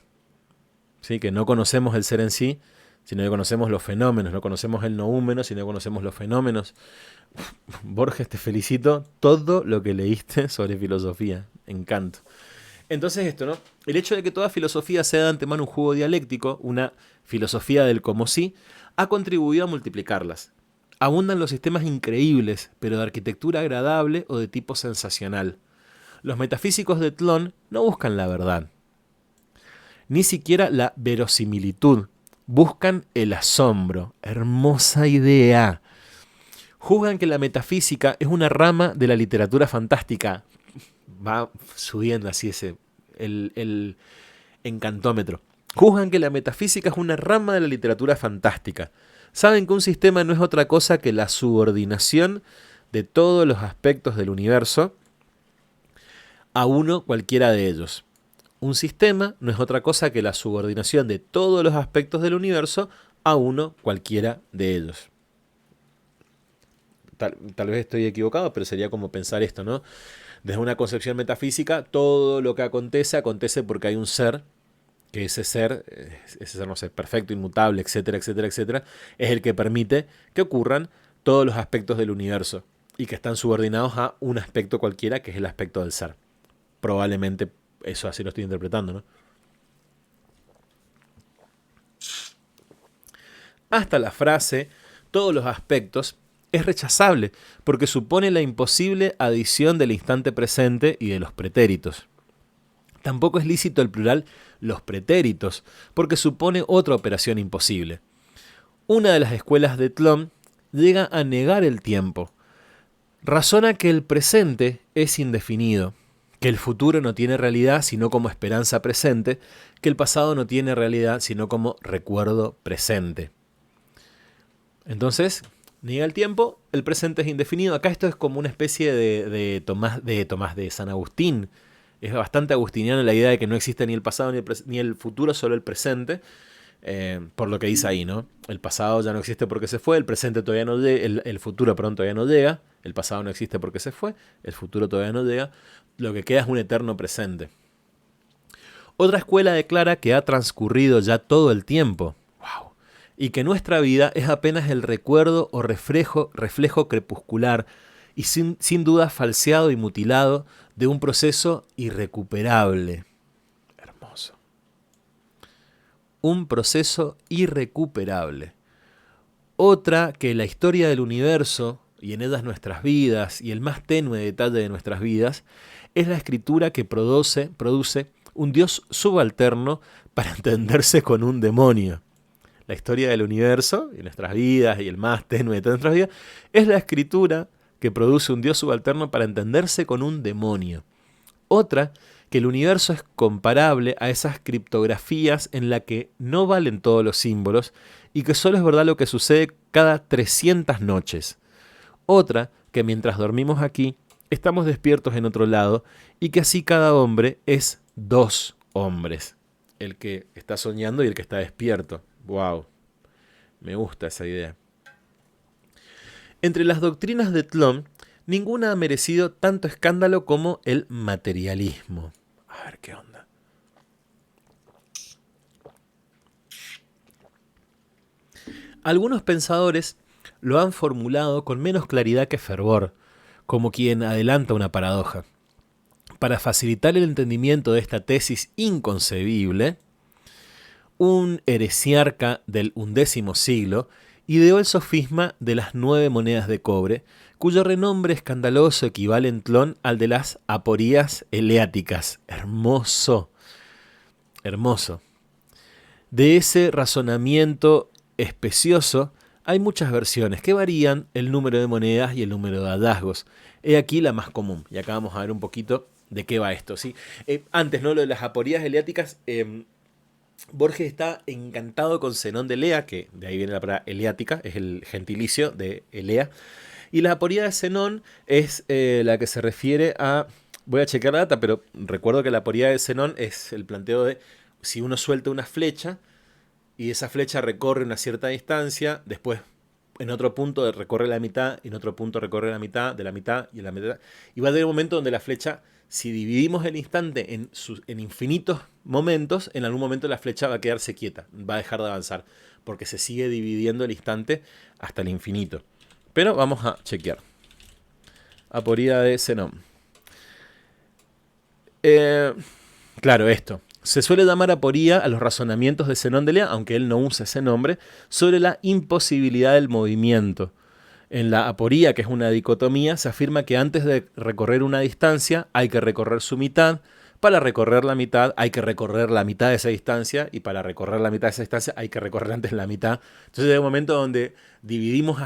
¿sí? Que no conocemos el ser en sí, sino que conocemos los fenómenos, no conocemos el noúmeno, sino que conocemos los fenómenos. Borges, te felicito todo lo que leíste sobre filosofía, encanto. Entonces esto, ¿no? El hecho de que toda filosofía sea de antemano un juego dialéctico, una filosofía del como sí, ha contribuido a multiplicarlas. Abundan los sistemas increíbles, pero de arquitectura agradable o de tipo sensacional. Los metafísicos de Tlön no buscan la verdad, ni siquiera la verosimilitud, buscan el asombro. Hermosa idea. Juzgan que la metafísica es una rama de la literatura fantástica. Va subiendo así el encantómetro. Juzgan que la metafísica es una rama de la literatura fantástica. Saben que un sistema no es otra cosa que la subordinación de todos los aspectos del universo a uno cualquiera de ellos. Un sistema no es otra cosa que la subordinación de todos los aspectos del universo a uno cualquiera de ellos. Tal vez estoy equivocado, pero sería como pensar esto, ¿no? Desde una concepción metafísica, todo lo que acontece porque hay un ser, que ese ser, no sé, perfecto, inmutable, etcétera, etcétera, etcétera, es el que permite que ocurran todos los aspectos del universo y que están subordinados a un aspecto cualquiera, que es el aspecto del ser. Probablemente eso así lo estoy interpretando, ¿no? Hasta la frase, todos los aspectos, es rechazable porque supone la imposible adición del instante presente y de los pretéritos. Tampoco es lícito el plural los pretéritos porque supone otra operación imposible. Una de las escuelas de Tlön llega a negar el tiempo. Razona que el presente es indefinido, que el futuro no tiene realidad sino como esperanza presente, que el pasado no tiene realidad sino como recuerdo presente. Entonces, niega el tiempo, el presente es indefinido. Acá esto es como una especie de San Agustín. Es bastante agustiniano la idea de que no existe ni el pasado ni el futuro, solo el presente. Por lo que dice ahí, ¿no? El pasado ya no existe porque se fue, el presente todavía no llega, el futuro pronto todavía no llega, el pasado no existe porque se fue, el futuro todavía no llega, lo que queda es un eterno presente. Otra escuela declara que ha transcurrido ya todo el tiempo, wow, y que nuestra vida es apenas el recuerdo o reflejo crepuscular y sin duda falseado y mutilado de un proceso irrecuperable. Hermoso. Un proceso irrecuperable. Otra que la historia del universo, y en ellas nuestras vidas, y el más tenue detalle de nuestras vidas, es la escritura que produce un Dios subalterno para entenderse con un demonio. La historia del universo, y nuestras vidas, y el más tenue de todas nuestras vidas, es la escritura que produce un Dios subalterno para entenderse con un demonio. Otra, que el universo es comparable a esas criptografías en la que no valen todos los símbolos y que solo es verdad lo que sucede cada 300 noches. Otra, que mientras dormimos aquí, estamos despiertos en otro lado y que así cada hombre es 2 hombres. El que está soñando y el que está despierto. ¡Wow! Me gusta esa idea. Entre las doctrinas de Tlön, ninguna ha merecido tanto escándalo como el materialismo. A ver qué onda. Algunos pensadores lo han formulado con menos claridad que fervor, como quien adelanta una paradoja. Para facilitar el entendimiento de esta tesis inconcebible, un heresiarca del XI siglo ideó el sofisma de las 9 monedas de cobre, cuyo renombre escandaloso equivale en Tlön al de las aporías eleáticas. Hermoso, hermoso. De ese razonamiento especioso hay muchas versiones que varían el número de monedas y el número de hallazgos. He aquí la más común, y acá vamos a ver un poquito de qué va esto, ¿sí? Antes, ¿no? Lo de las aporías eleáticas, Borges está encantado con Zenón de Elea, que de ahí viene la palabra eleática, es el gentilicio de Elea. Y la aporía de Zenón es la que se refiere a... Voy a checar la data, pero recuerdo que la aporía de Zenón es el planteo de si uno suelta una flecha y esa flecha recorre una cierta distancia, después en otro punto recorre la mitad, y en otro punto recorre la mitad, de la mitad y en la mitad. Y va a haber un momento donde la flecha, si dividimos el instante en infinitos momentos, en algún momento la flecha va a quedarse quieta, va a dejar de avanzar, porque se sigue dividiendo el instante hasta el infinito. Pero vamos a chequear. Aporía de Zenón. Claro, esto. Se suele llamar aporía a los razonamientos de Zenón de Elea, aunque él no usa ese nombre, sobre la imposibilidad del movimiento. En la aporía, que es una dicotomía, se afirma que antes de recorrer una distancia hay que recorrer su mitad. Para recorrer la mitad hay que recorrer la mitad de esa distancia, y para recorrer la mitad de esa distancia hay que recorrer antes la mitad. Entonces hay un momento donde dividimos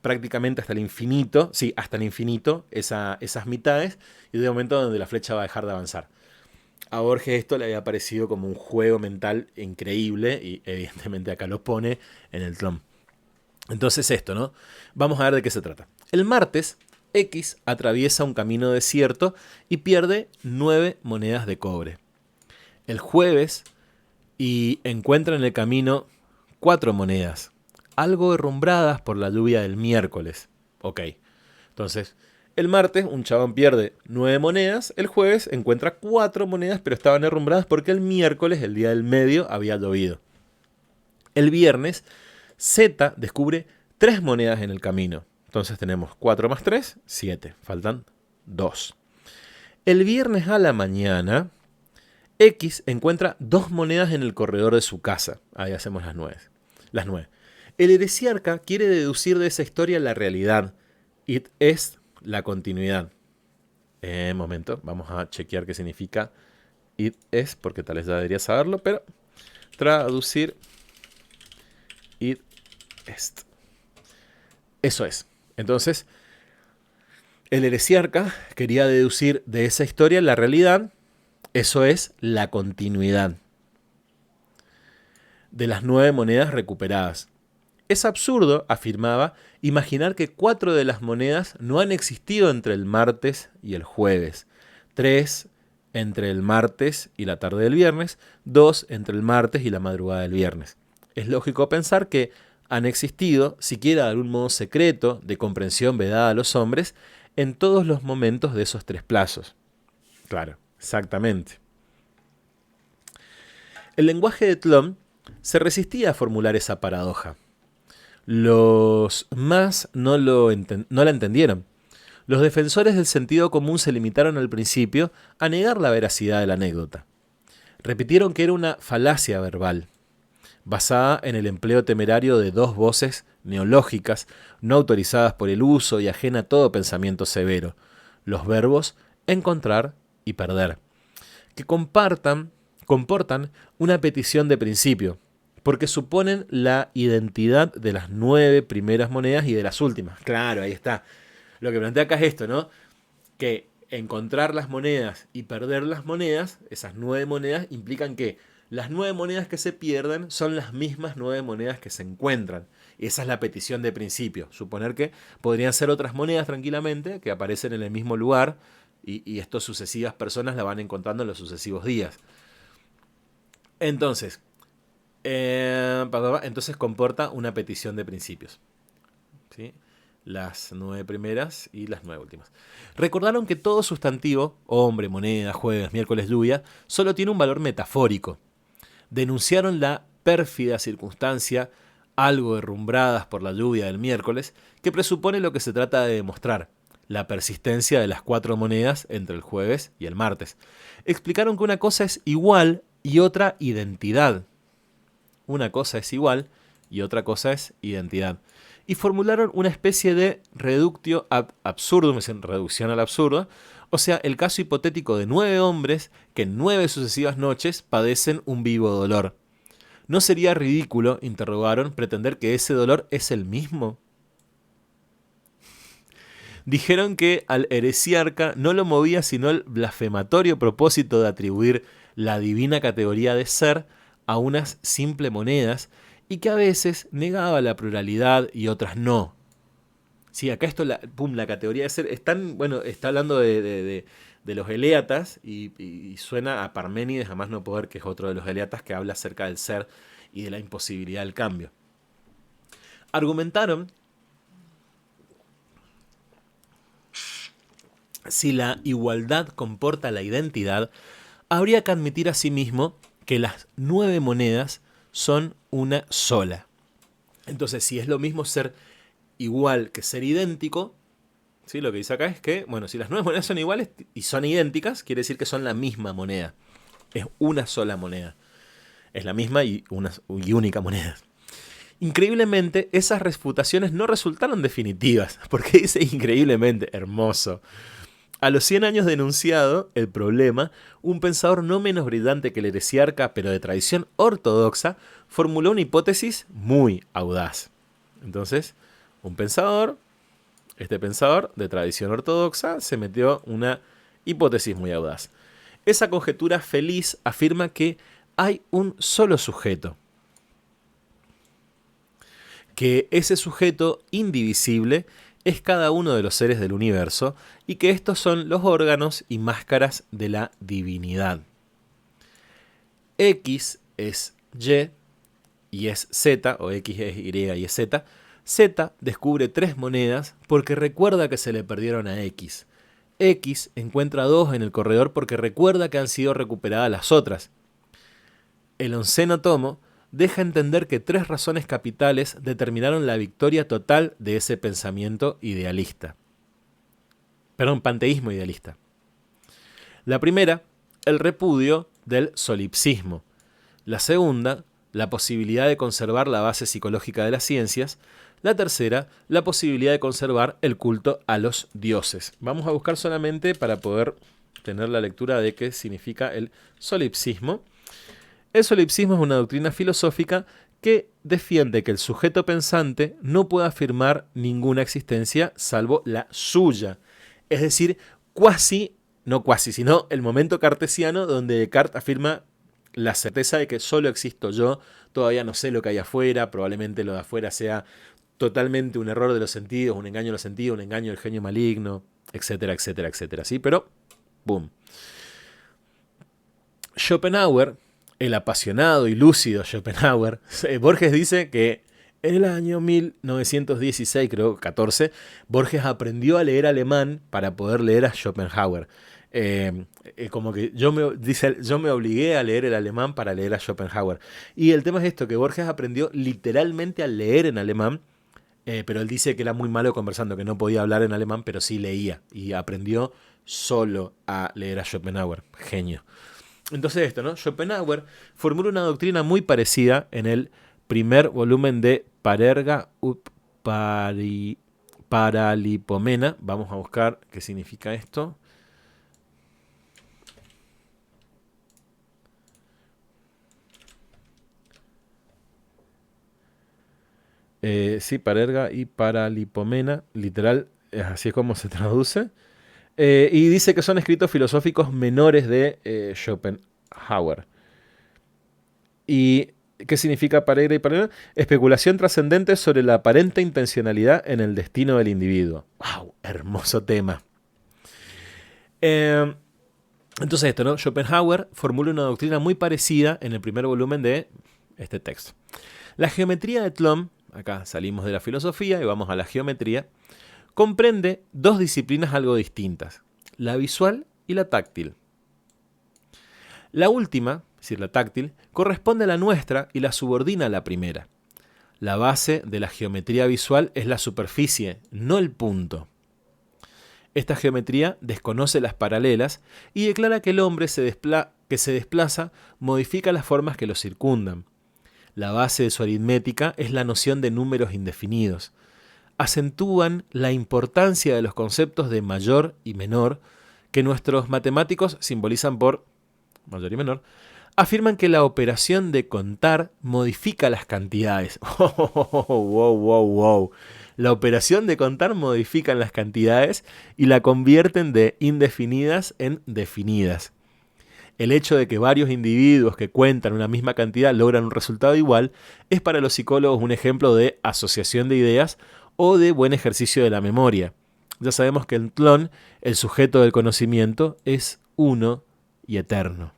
prácticamente hasta el infinito, sí, hasta el infinito, esas mitades, y hay un momento donde la flecha va a dejar de avanzar. A Borges esto le había parecido como un juego mental increíble, y evidentemente acá lo pone en el Tlön. Entonces esto, ¿no? Vamos a ver de qué se trata. El martes, X atraviesa un camino desierto y pierde 9 monedas de cobre. El jueves, y encuentra en el camino 4 monedas, algo derrumbradas por la lluvia del miércoles. Ok, entonces... El martes un chabón pierde 9 monedas, el jueves encuentra 4 monedas, pero estaban derrumbradas porque el miércoles, el día del medio, había llovido. El viernes, Z descubre 3 monedas en el camino. Entonces tenemos 4 más 3, 7. Faltan 2. El viernes a la mañana, X encuentra 2 monedas en el corredor de su casa. Ahí hacemos las 9. El heresiarca quiere deducir de esa historia la realidad. It es la continuidad. Momento, vamos a chequear qué significa it es, porque tal vez ya debería saberlo, pero traducir it est. Eso es. Entonces, el heresiarca quería deducir de esa historia la realidad. Eso es la continuidad de las 9 monedas recuperadas. Es absurdo, afirmaba, imaginar que 4 de las monedas no han existido entre el martes y el jueves, 3 entre el martes y la tarde del viernes, 2 entre el martes y la madrugada del viernes. Es lógico pensar que han existido, siquiera de algún modo secreto, de comprensión vedada a los hombres, en todos los momentos de esos 3 plazos. Claro, exactamente. El lenguaje de Tlön se resistía a formular esa paradoja. Los más no la entendieron. Los defensores del sentido común se limitaron al principio a negar la veracidad de la anécdota. Repitieron que era una falacia verbal, basada en el empleo temerario de 2 voces neológicas, no autorizadas por el uso y ajena a todo pensamiento severo, los verbos encontrar y perder, que comportan una petición de principio, porque suponen la identidad de las 9 primeras monedas y de las últimas. Claro, ahí está. Lo que plantea acá es esto, ¿no? Que encontrar las monedas y perder las monedas, esas 9 monedas, implican que las 9 monedas que se pierden son las mismas 9 monedas que se encuentran. Esa es la petición de principio. Suponer que podrían ser otras monedas tranquilamente que aparecen en el mismo lugar y estas sucesivas personas la van encontrando en los sucesivos días. Entonces comporta una petición de principios. ¿Sí? Las 9 primeras y las 9 últimas. Recordaron que todo sustantivo, hombre, moneda, jueves, miércoles, lluvia, solo tiene un valor metafórico. Denunciaron la pérfida circunstancia, algo herrumbradas por la lluvia del miércoles, que presupone lo que se trata de demostrar, la persistencia de las 4 monedas entre el jueves y el martes. Explicaron que una cosa es igual y otra identidad. Una cosa es igual y otra cosa es identidad. Y formularon una especie de reductio ad absurdum, es decir, reducción al absurdo, o sea, el caso hipotético de 9 hombres que en 9 sucesivas noches padecen un vivo dolor. ¿No sería ridículo, interrogaron, pretender que ese dolor es el mismo? Dijeron que al heresiarca no lo movía sino el blasfematorio propósito de atribuir la divina categoría de ser a unas simples monedas y que a veces negaba la pluralidad y otras no. Sí, acá esto, la categoría de ser, está hablando de los eleatas y suena a Parménides a más no poder, que es otro de los eleatas que habla acerca del ser y de la imposibilidad del cambio. Argumentaron si la igualdad comporta la identidad, habría que admitir asimismo que las 9 monedas son una sola. Entonces, si es lo mismo ser igual que ser idéntico, ¿sí? Lo que dice acá es que, bueno, si las 9 monedas son iguales y son idénticas, quiere decir que son la misma moneda. Es una sola moneda. Es la misma y única moneda. Increíblemente, esas refutaciones no resultaron definitivas. Porque dice increíblemente, hermoso. A los 100 años de enunciado el problema, un pensador no menos brillante que el heresiarca, pero de tradición ortodoxa, formuló una hipótesis muy audaz. Entonces, este pensador de tradición ortodoxa, se metió una hipótesis muy audaz. Esa conjetura feliz afirma que hay un solo sujeto, que ese sujeto indivisible es cada uno de los seres del universo y que estos son los órganos y máscaras de la divinidad. X es Y es Z, o X es Y y es Z. Z descubre 3 monedas porque recuerda que se le perdieron a X. X encuentra 2 en el corredor porque recuerda que han sido recuperadas las otras. El 11º tomo deja entender que 3 razones capitales determinaron la victoria total de ese pensamiento idealista. Panteísmo idealista. La primera, el repudio del solipsismo. La segunda, la posibilidad de conservar la base psicológica de las ciencias. La tercera, la posibilidad de conservar el culto a los dioses. Vamos a buscar solamente para poder tener la lectura de qué significa el solipsismo. El solipsismo es una doctrina filosófica que defiende que el sujeto pensante no puede afirmar ninguna existencia salvo la suya. Es decir, sino el momento cartesiano donde Descartes afirma la certeza de que solo existo yo, todavía no sé lo que hay afuera, probablemente lo de afuera sea totalmente un error de los sentidos, un engaño de los sentidos, un engaño del genio maligno, etcétera, etcétera, etcétera. ¿Sí? Pero, boom. Schopenhauer, el apasionado y lúcido Schopenhauer, Borges dice que en el año 1916, creo, 14, Borges aprendió a leer alemán para poder leer a Schopenhauer. Como que dice, yo me obligué a leer el alemán para leer a Schopenhauer. Y el tema es esto, que Borges aprendió literalmente a leer en alemán, pero él dice que era muy malo conversando, que no podía hablar en alemán, pero sí leía. Y aprendió solo a leer a Schopenhauer. Genio. Entonces esto, ¿no? Schopenhauer formula una doctrina muy parecida en el primer volumen de Parerga ut Paralipomena. Vamos a buscar qué significa esto. Sí, Parerga y Paralipomena, literal, así es como se traduce. Y dice que son escritos filosóficos menores de Schopenhauer. ¿Y qué significa Parerga y Paralipomena? Especulación trascendente sobre la aparente intencionalidad en el destino del individuo. ¡Wow! Hermoso tema. Entonces esto, ¿no? Schopenhauer formula una doctrina muy parecida en el primer volumen de este texto. La geometría de Tlön, acá salimos de la filosofía y vamos a la geometría, comprende dos disciplinas algo distintas, la visual y la táctil. La última, es decir, la táctil, corresponde a la nuestra y la subordina a la primera. La base de la geometría visual es la superficie, no el punto. Esta geometría desconoce las paralelas y declara que el hombre que se desplaza modifica las formas que lo circundan. La base de su aritmética es la noción de números indefinidos. Acentúan la importancia de los conceptos de mayor y menor que nuestros matemáticos simbolizan por mayor y menor. Afirman que la operación de contar modifica las cantidades. Wow. La operación de contar modifica las cantidades y la convierten de indefinidas en definidas. El hecho de que varios individuos que cuentan una misma cantidad logran un resultado igual es para los psicólogos un ejemplo de asociación de ideas o de buen ejercicio de la memoria. Ya sabemos que en Tlön el sujeto del conocimiento es uno y eterno.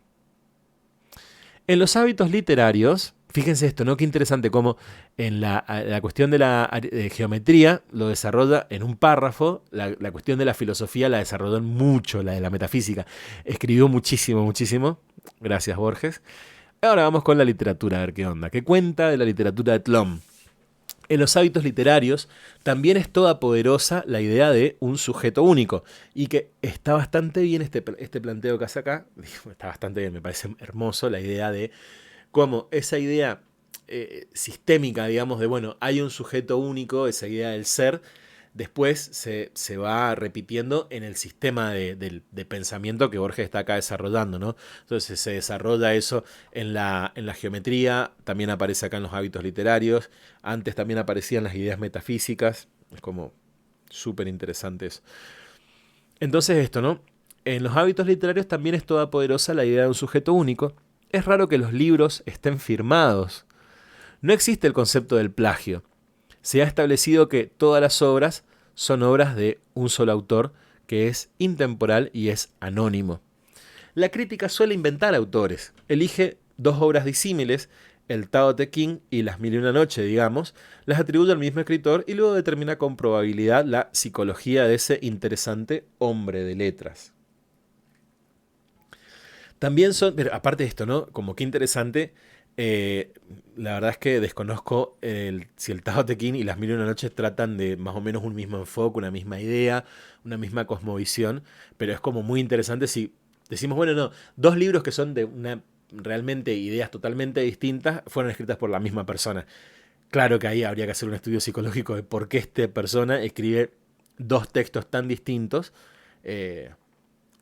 En los hábitos literarios, fíjense esto, ¿no? Qué interesante cómo en la cuestión de la geometría lo desarrolla en un párrafo, la cuestión de la filosofía la desarrolló en mucho, la de la metafísica. Escribió muchísimo. Gracias, Borges. Ahora vamos con la literatura, a ver qué onda. ¿Qué cuenta de la literatura de Tlön? En los hábitos literarios también es toda poderosa la idea de un sujeto único y que está bastante bien este planteo que hace acá, está bastante bien, me parece hermoso la idea de cómo esa idea sistémica, digamos, de bueno, hay un sujeto único, esa idea del ser, después se va repitiendo en el sistema de pensamiento que Borges está acá desarrollando, ¿no? Entonces se desarrolla eso en la geometría, también aparece acá en los hábitos literarios, antes también aparecían las ideas metafísicas, es como súper interesante eso. Entonces esto, ¿no? En los hábitos literarios también es toda poderosa la idea de un sujeto único. Es raro que los libros estén firmados. No existe el concepto del plagio. Se ha establecido que todas las obras son obras de un solo autor, que es intemporal y es anónimo. La crítica suele inventar autores. Elige dos obras disímiles, el Tao Te Ching y Las Mil y una Noche, digamos, las atribuye al mismo escritor y luego determina con probabilidad la psicología de ese interesante hombre de letras. También son, pero aparte de esto, ¿no? Como que interesante, la verdad es que desconozco si el Tao Te Ching y Las Mil y una Noches tratan de más o menos un mismo enfoque, una misma idea, una misma cosmovisión, pero es como muy interesante si decimos, bueno, no, dos libros que son de una realmente ideas totalmente distintas fueron escritas por la misma persona. Claro que ahí habría que hacer un estudio psicológico de por qué esta persona escribe dos textos tan distintos, eh,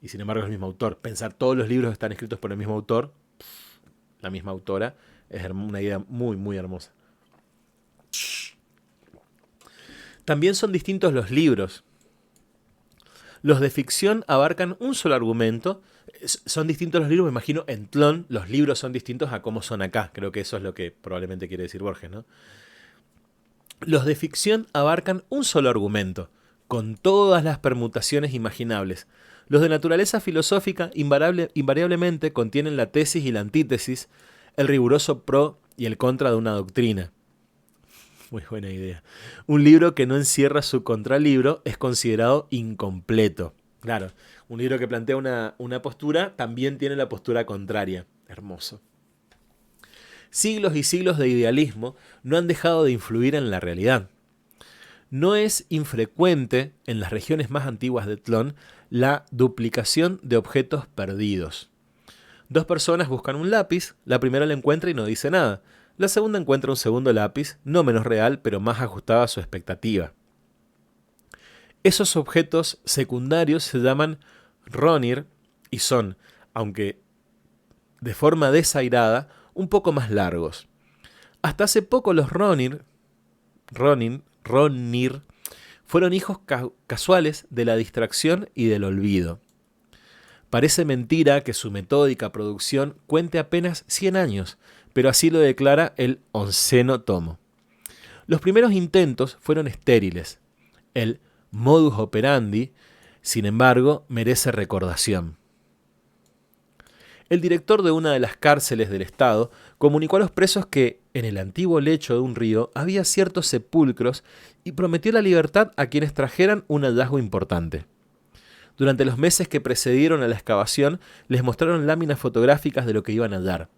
y sin embargo es el mismo autor. Pensar todos los libros están escritos por el mismo autor, la misma autora, es una idea muy hermosa. También son distintos los libros. Los de ficción abarcan un solo argumento. Son distintos los libros, me imagino, en Tlön los libros son distintos a cómo son acá. Creo que eso es lo que probablemente quiere decir Borges, ¿no? Los de ficción abarcan un solo argumento, con todas las permutaciones imaginables. Los de naturaleza filosófica invariablemente contienen la tesis y la antítesis, el riguroso pro y el contra de una doctrina. Muy buena idea. Un libro que no encierra su contralibro es considerado incompleto. Claro, un libro que plantea una postura también tiene la postura contraria. Hermoso. Siglos y siglos de idealismo no han dejado de influir en la realidad. No es infrecuente en las regiones más antiguas de Tlön la duplicación de objetos perdidos. Dos personas buscan un lápiz, la primera lo encuentra y no dice nada. La segunda encuentra un segundo lápiz, no menos real, pero más ajustado a su expectativa. Esos objetos secundarios se llaman Ronir y son, aunque de forma desairada, un poco más largos. Hasta hace poco los Ronir fueron hijos casuales de la distracción y del olvido. Parece mentira que su metódica producción cuente apenas 100 años, pero así lo declara el 11º tomo. Los primeros intentos fueron estériles. El modus operandi, sin embargo, merece recordación. El director de una de las cárceles del estado comunicó a los presos que en el antiguo lecho de un río había ciertos sepulcros y prometió la libertad a quienes trajeran un hallazgo importante. Durante los meses que precedieron a la excavación, les mostraron láminas fotográficas de lo que iban a hallar.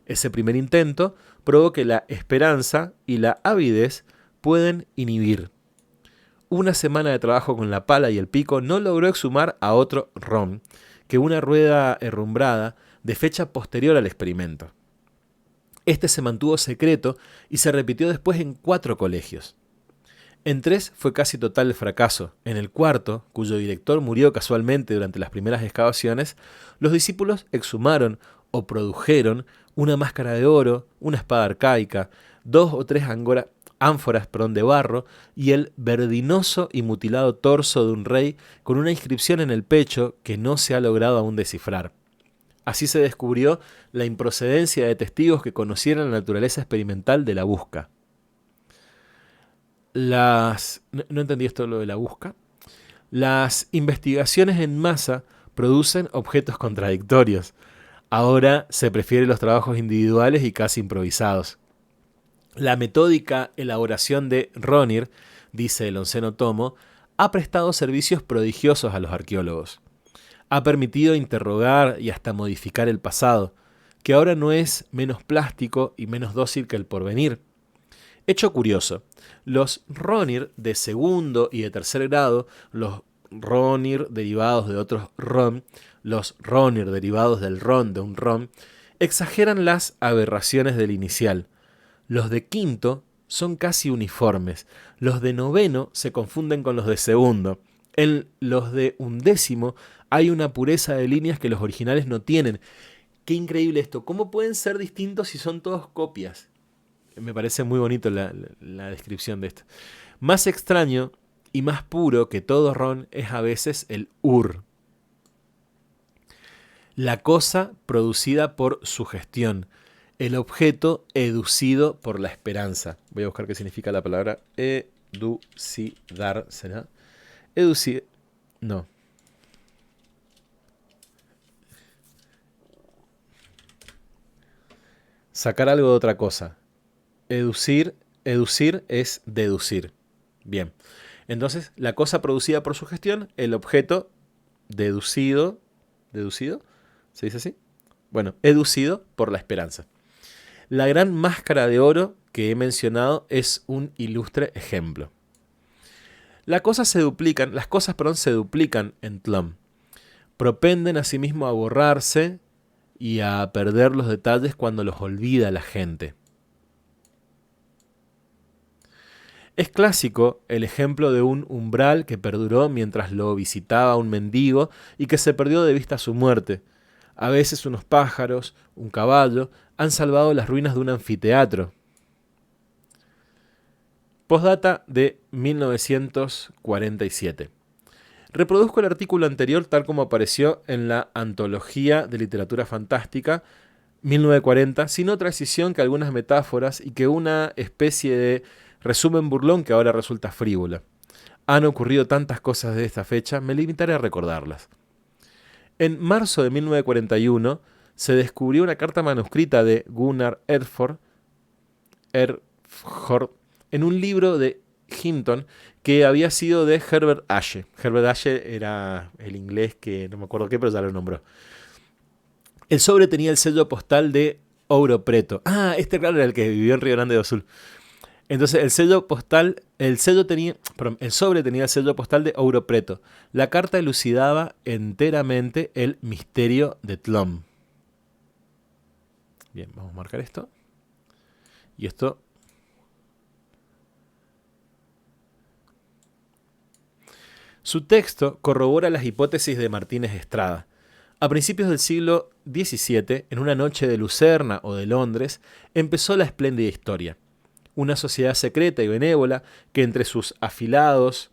Ese primer intento probó que la esperanza y la avidez pueden inhibir. Una semana de trabajo con la pala y el pico no logró exhumar a otro rom que una rueda herrumbrada de fecha posterior al experimento. Este se mantuvo secreto y se repitió después en 4 colegios. En 3 fue casi total el fracaso. En el 4, cuyo director murió casualmente durante las primeras excavaciones, los discípulos exhumaron o produjeron una máscara de oro, una espada arcaica, 2 o 3 ánforas de barro y el verdinoso y mutilado torso de un rey con una inscripción en el pecho que no se ha logrado aún descifrar. Así se descubrió la improcedencia de testigos que conocieran la naturaleza experimental de la busca. No entendí esto lo de la busca. Las investigaciones en masa producen objetos contradictorios. Ahora se prefieren los trabajos individuales y casi improvisados. La metódica elaboración de Ronir, dice el 11º tomo, ha prestado servicios prodigiosos a los arqueólogos. Ha permitido interrogar y hasta modificar el pasado, que ahora no es menos plástico y menos dócil que el porvenir. Hecho curioso, los Ronir de segundo y de tercer grado, los Ronir derivados de otros Ron, los Ronir derivados del Ron de un Ron, exageran las aberraciones del inicial. Los de quinto son casi uniformes. Los de noveno se confunden con los de segundo. En los de undécimo hay una pureza de líneas que los originales no tienen. Qué increíble esto. ¿Cómo pueden ser distintos si son todos copias? Me parece muy bonito la descripción de esto. Más extraño y más puro que todo Ron es a veces el Ur. La cosa producida por sugestión. El objeto educido por la esperanza. Voy a buscar qué significa la palabra educidar. ¿Será? Educir. No. Sacar algo de otra cosa. Educir es deducir. Bien. Entonces, la cosa producida por sugestión, el objeto deducido. ¿Deducido? ¿Se dice así? Bueno, educido por la esperanza. La gran máscara de oro que he mencionado es un ilustre ejemplo. Las cosas se duplican en Tlön. Propenden asimismo a borrarse y a perder los detalles cuando los olvida la gente. Es clásico el ejemplo de un umbral que perduró mientras lo visitaba un mendigo y que se perdió de vista a su muerte. A veces unos pájaros, un caballo, han salvado las ruinas de un anfiteatro. Postdata de 1947. Reproduzco el artículo anterior tal como apareció en la Antología de Literatura Fantástica 1940, sin otra decisión que algunas metáforas y que una especie de resumen burlón que ahora resulta frívola. Han ocurrido tantas cosas de esta fecha, me limitaré a recordarlas. En marzo de 1941 se descubrió una carta manuscrita de Gunnar Erfurt en un libro de Hinton que había sido de Herbert Ashe. Herbert Ashe era el inglés que no me acuerdo qué, pero ya lo nombró. El sobre tenía el sello postal de Ouro Preto. Este claro era el que vivió en Río Grande do Sul. Entonces el sobre tenía el sello postal de Ouro Preto. La carta elucidaba enteramente el misterio de Tlön. Bien, vamos a marcar esto. Y esto. Su texto corrobora las hipótesis de Martínez Estrada. A principios del siglo XVII, en una noche de Lucerna o de Londres, empezó la espléndida historia. Una sociedad secreta y benévola que entre sus afiliados,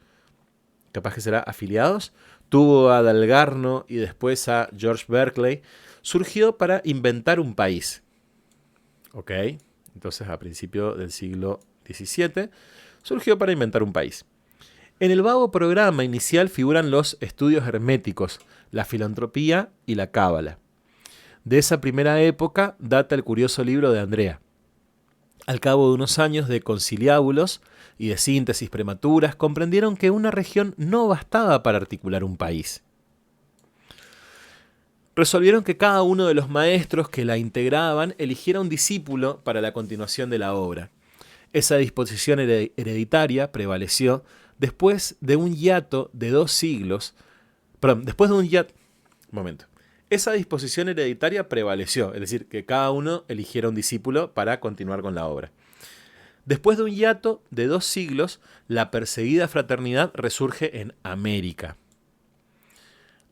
tuvo a Dalgarno y después a George Berkeley, surgió para inventar un país. ¿Ok? Entonces, a principios del siglo XVII, surgió para inventar un país. En el vago programa inicial figuran los estudios herméticos, la filantropía y la cábala. De esa primera época data el curioso libro de Andrea. Al cabo de unos años de conciliábulos y de síntesis prematuras, comprendieron que una región no bastaba para articular un país. Resolvieron que cada uno de los maestros que la integraban eligiera un discípulo para la continuación de la obra. Esa disposición hereditaria prevaleció después de un hiato de 2 siglos. Esa disposición hereditaria prevaleció, es decir, que cada uno eligiera un discípulo para continuar con la obra. Después de un hiato de 2 siglos, la perseguida fraternidad resurge en América.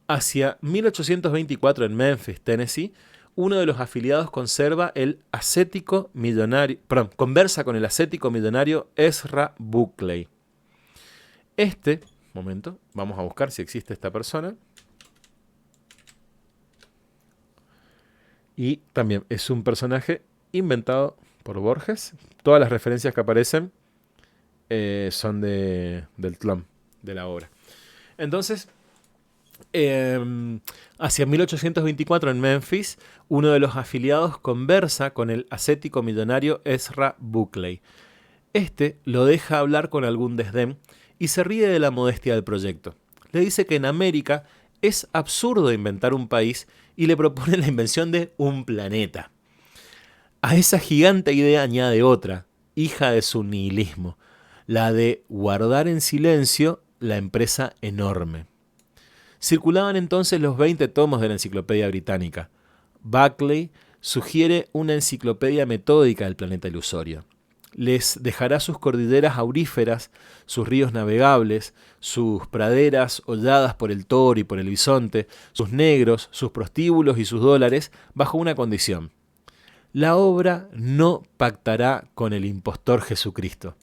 Hacia 1824 en Memphis, Tennessee, uno de los afiliados conversa con el ascético millonario Ezra Buckley. Vamos a buscar si existe esta persona. Y también es un personaje inventado por Borges. Todas las referencias que aparecen son del Tlön, de la obra. Entonces, hacia 1824 en Memphis, uno de los afiliados conversa con el ascético millonario Ezra Buckley. Lo deja hablar con algún desdén y se ríe de la modestia del proyecto. Le dice que en América es absurdo inventar un país y le propone la invención de un planeta. A esa gigante idea añade otra, hija de su nihilismo, la de guardar en silencio la empresa enorme. Circulaban entonces los 20 tomos de la Enciclopedia Británica. Buckley sugiere una enciclopedia metódica del planeta ilusorio. Les dejará sus cordilleras auríferas, sus ríos navegables, sus praderas holladas por el toro y por el bisonte, sus negros, sus prostíbulos y sus dólares, bajo una condición. La obra no pactará con el impostor Jesucristo.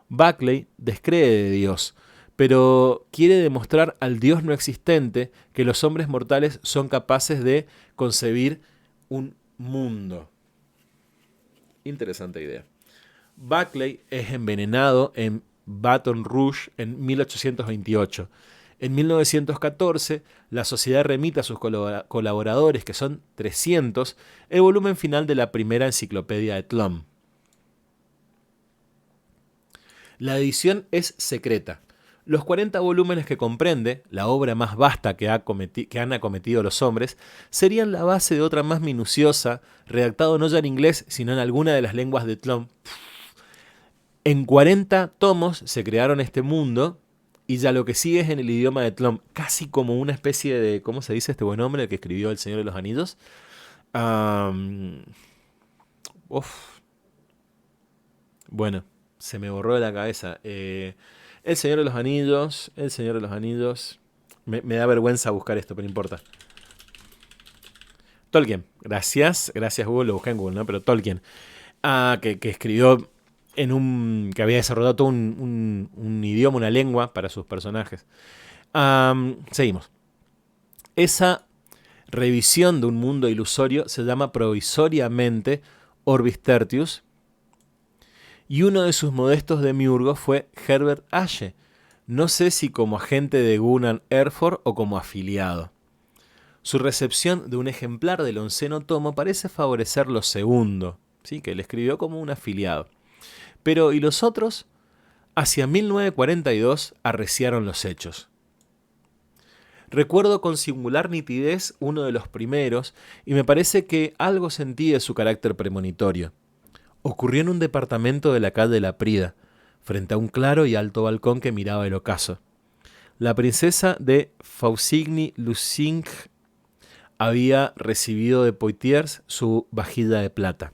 Buckley descree de Dios, pero quiere demostrar al Dios no existente que los hombres mortales son capaces de concebir un mundo. Interesante idea. Buckley es envenenado en Baton Rouge en 1828. En 1914, la sociedad remite a sus colaboradores, que son 300, el volumen final de la primera enciclopedia de Tlön. La edición es secreta. Los 40 volúmenes que comprende, la obra más vasta que han acometido los hombres, serían la base de otra más minuciosa, redactado no ya en inglés, sino en alguna de las lenguas de Tlön. En 40 tomos se crearon este mundo, y ya lo que sigue es en el idioma de Tlön, casi como una especie de, ¿cómo se dice este buen hombre, el que escribió El Señor de los Anillos? Bueno, se me borró de la cabeza. El Señor de los Anillos. Me da vergüenza buscar esto, pero no importa. Tolkien. Gracias Google, lo busqué en Google, ¿no? Pero Tolkien. Que escribió que había desarrollado todo un idioma, una lengua para sus personajes. Seguimos. Esa revisión de un mundo ilusorio se llama provisoriamente Orbis Tertius, y uno de sus modestos demiurgos fue Herbert Ashe, no sé si como agente de Gunnar Erfurt o como afiliado. Su recepción de un ejemplar del 11º tomo parece favorecer lo segundo, ¿sí? Que él escribió como un afiliado. Pero ¿y los otros? Hacia 1942 arreciaron los hechos. Recuerdo con singular nitidez uno de los primeros y me parece que algo sentí de su carácter premonitorio. Ocurrió en un departamento de la calle La Prida, frente a un claro y alto balcón que miraba el ocaso. La princesa de Faucigny-Lusigny había recibido de Poitiers su vajilla de plata.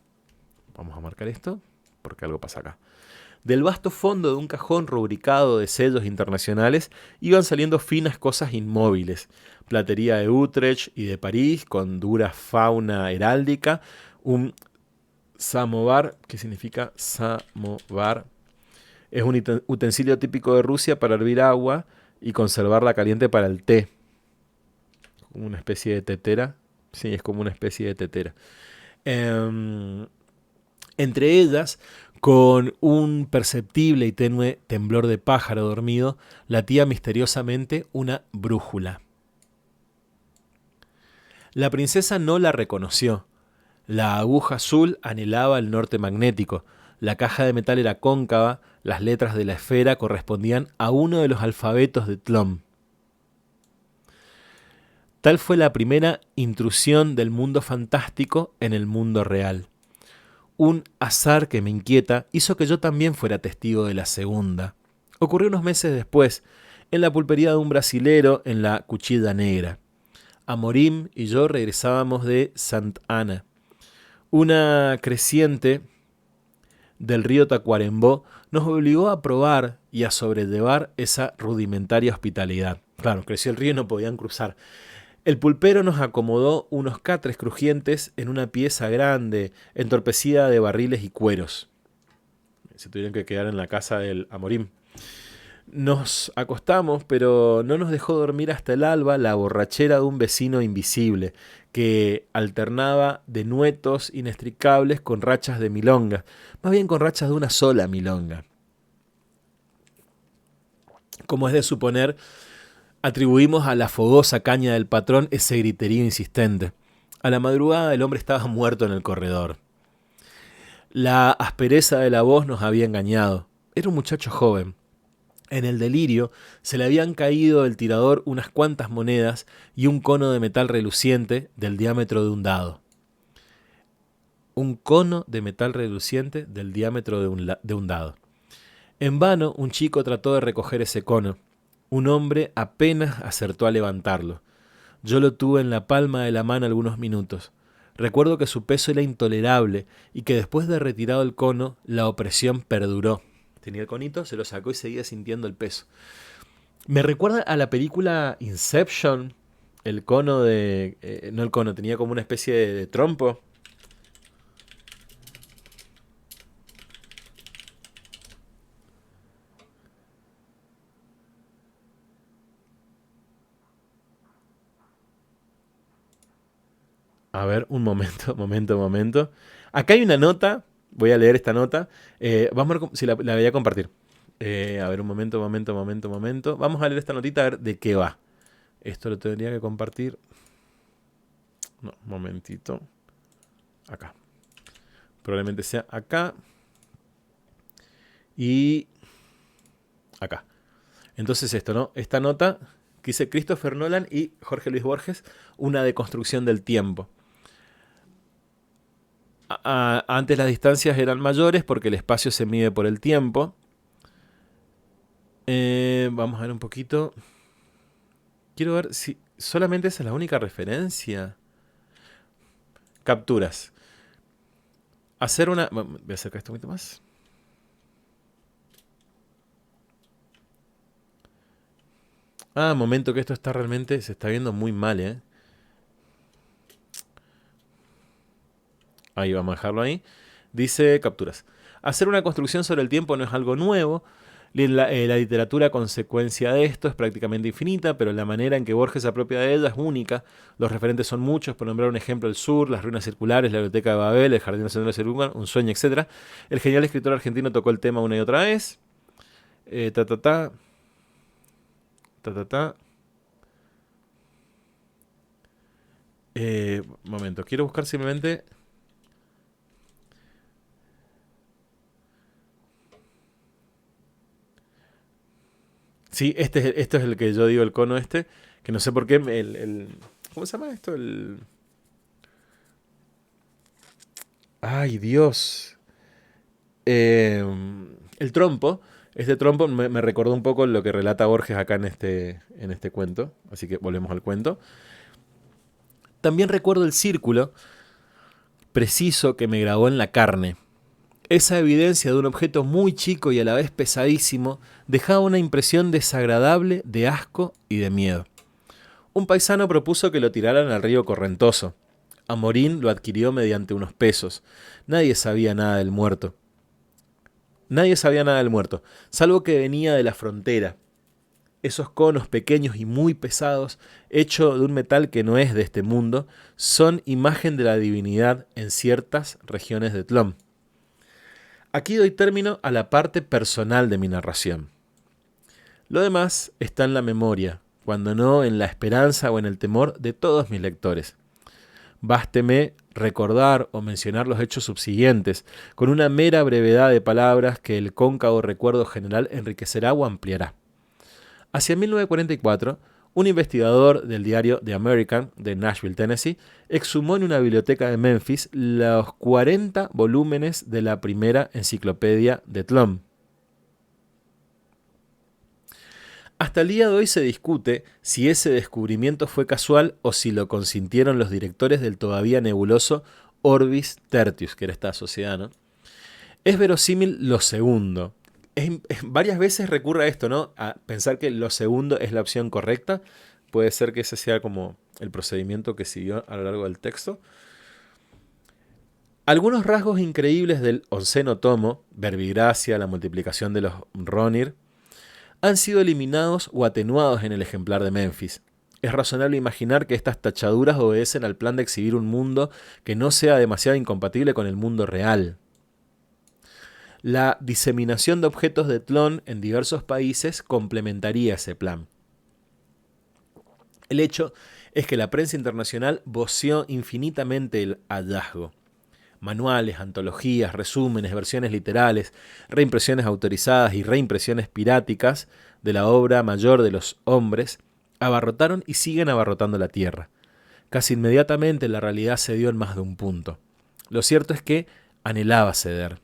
Vamos a marcar esto, porque algo pasa acá. Del vasto fondo de un cajón rubricado de sellos internacionales iban saliendo finas cosas inmóviles. Platería de Utrecht y de París, con dura fauna heráldica. Un samovar, ¿qué significa samovar? Es un utensilio típico de Rusia para hervir agua y conservarla caliente para el té. Como una especie de tetera. Sí, es como una especie de tetera. Entre ellas, con un perceptible y tenue temblor de pájaro dormido, latía misteriosamente una brújula. La princesa no la reconoció. La aguja azul anhelaba el norte magnético. La caja de metal era cóncava. Las letras de la esfera correspondían a uno de los alfabetos de Tlön. Tal fue la primera intrusión del mundo fantástico en el mundo real. Un azar que me inquieta hizo que yo también fuera testigo de la segunda. Ocurrió unos meses después, en la pulpería de un brasilero en la Cuchilla Negra. Amorim y yo regresábamos de Santa Ana. Una creciente del río Tacuarembó nos obligó a probar y a sobrellevar esa rudimentaria hospitalidad. Claro, creció el río y no podían cruzar. El pulpero nos acomodó unos catres crujientes en una pieza grande, entorpecida de barriles y cueros. Se tuvieron que quedar en la casa del Amorim. Nos acostamos, pero no nos dejó dormir hasta el alba la borrachera de un vecino invisible, que alternaba denuetos inextricables con rachas de milonga, más bien con rachas de una sola milonga. Como es de suponer, atribuimos a la fogosa caña del patrón ese griterío insistente. A la madrugada el hombre estaba muerto en el corredor. La aspereza de la voz nos había engañado. Era un muchacho joven. En el delirio se le habían caído del tirador unas cuantas monedas y un cono de metal reluciente del diámetro de un dado. Un cono de metal reluciente del diámetro de un dado. En vano un chico trató de recoger ese cono. Un hombre apenas acertó a levantarlo. Yo lo tuve en la palma de la mano algunos minutos. Recuerdo que su peso era intolerable y que después de retirado el cono, la opresión perduró. Tenía el conito, se lo sacó y seguía sintiendo el peso. Me recuerda a la película Inception, el cono de... no el cono, tenía como una especie de trompo. A ver, un momento. Acá hay una nota, voy a leer esta nota. Vamos a ver si la voy a compartir. A ver, un momento. Vamos a leer esta notita a ver de qué va. Esto lo tendría que compartir. No, un momentito. Acá. Probablemente sea acá. Y acá. Entonces esto, ¿no? Esta nota que dice Christopher Nolan y Jorge Luis Borges, una deconstrucción del tiempo. Antes las distancias eran mayores porque el espacio se mide por el tiempo. Vamos a ver un poquito. Quiero ver si solamente esa es la única referencia. Capturas. Hacer una... Voy a acercar esto un poquito más. Momento que esto está realmente... Se está viendo muy mal, ¿eh? Ahí, vamos a dejarlo ahí. Dice capturas. Hacer una construcción sobre el tiempo no es algo nuevo. La literatura, a consecuencia de esto, es prácticamente infinita, pero la manera en que Borges se apropia de ella es única. Los referentes son muchos, por nombrar un ejemplo: el sur, las ruinas circulares, la biblioteca de Babel, el jardín nacional de Serunga, un sueño, etc. El genial escritor argentino tocó el tema una y otra vez. Eh, ta, ta, ta, ta, ta, ta. Momento, quiero buscar simplemente... Sí, esto es el que yo digo, el cono este, que no sé por qué, ¿cómo se llama esto? Ay, Dios. Eh, el trompo. Este trompo me recordó un poco lo que relata Borges acá en este cuento, así que volvemos al cuento. También recuerdo el círculo preciso que me grabó en la carne. Esa evidencia de un objeto muy chico y a la vez pesadísimo dejaba una impresión desagradable de asco y de miedo. Un paisano propuso que lo tiraran al río Correntoso. Amorín lo adquirió mediante unos pesos. Nadie sabía nada del muerto. Nadie sabía nada del muerto, salvo que venía de la frontera. Esos conos pequeños y muy pesados, hechos de un metal que no es de este mundo, son imagen de la divinidad en ciertas regiones de Tlön. Aquí doy término a la parte personal de mi narración. Lo demás está en la memoria, cuando no en la esperanza o en el temor de todos mis lectores. Básteme recordar o mencionar los hechos subsiguientes, con una mera brevedad de palabras que el cóncavo recuerdo general enriquecerá o ampliará. Hacia 1944, un investigador del diario The American de Nashville, Tennessee, exhumó en una biblioteca de Memphis los 40 volúmenes de la primera enciclopedia de Tlön. Hasta el día de hoy se discute si ese descubrimiento fue casual o si lo consintieron los directores del todavía nebuloso Orbis Tertius, que era esta sociedad, ¿no? Es verosímil lo segundo. Varias veces recurre a esto, ¿no? A pensar que lo segundo es la opción correcta. Puede ser que ese sea como el procedimiento que siguió a lo largo del texto. Algunos rasgos increíbles del onceno tomo, verbigracia, la multiplicación de los Ronir, han sido eliminados o atenuados en el ejemplar de Memphis. Es razonable imaginar que estas tachaduras obedecen al plan de exhibir un mundo que no sea demasiado incompatible con el mundo real. La diseminación de objetos de Tlön en diversos países complementaría ese plan. El hecho es que la prensa internacional voceó infinitamente el hallazgo. Manuales, antologías, resúmenes, versiones literales, reimpresiones autorizadas y reimpresiones piráticas de la obra mayor de los hombres abarrotaron y siguen abarrotando la tierra. Casi inmediatamente la realidad cedió en más de un punto. Lo cierto es que anhelaba ceder.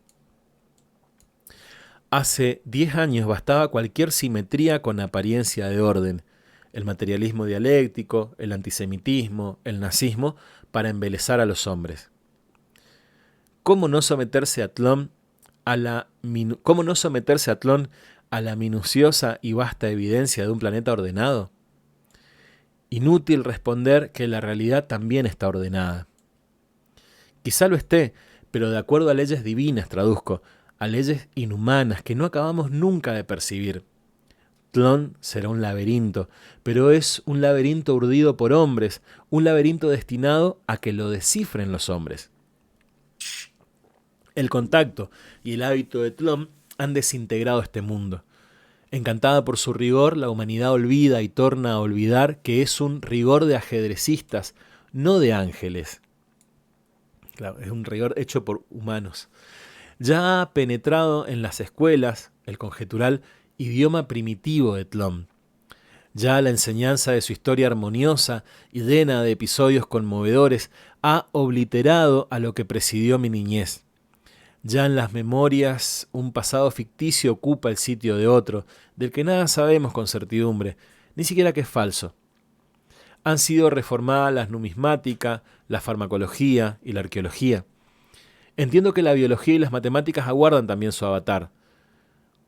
Hace 10 años bastaba cualquier simetría con apariencia de orden, el materialismo dialéctico, el antisemitismo, el nazismo, para embelezar a los hombres. ¿Cómo no someterse a Tlön a la minuciosa y vasta evidencia de un planeta ordenado? Inútil responder que la realidad también está ordenada. Quizá lo esté, pero de acuerdo a leyes divinas, traduzco, a leyes inhumanas que no acabamos nunca de percibir. Tlön será un laberinto, pero es un laberinto urdido por hombres, un laberinto destinado a que lo descifren los hombres. El contacto y el hábito de Tlön han desintegrado este mundo. Encantada por su rigor, la humanidad olvida y torna a olvidar que es un rigor de ajedrecistas, no de ángeles. Claro, es un rigor hecho por humanos. Ya ha penetrado en las escuelas el conjetural idioma primitivo de Tlön. Ya la enseñanza de su historia armoniosa y llena de episodios conmovedores ha obliterado a lo que presidió mi niñez. Ya en las memorias un pasado ficticio ocupa el sitio de otro, del que nada sabemos con certidumbre, ni siquiera que es falso. Han sido reformadas la numismática, la farmacología y la arqueología. Entiendo que la biología y las matemáticas aguardan también su avatar.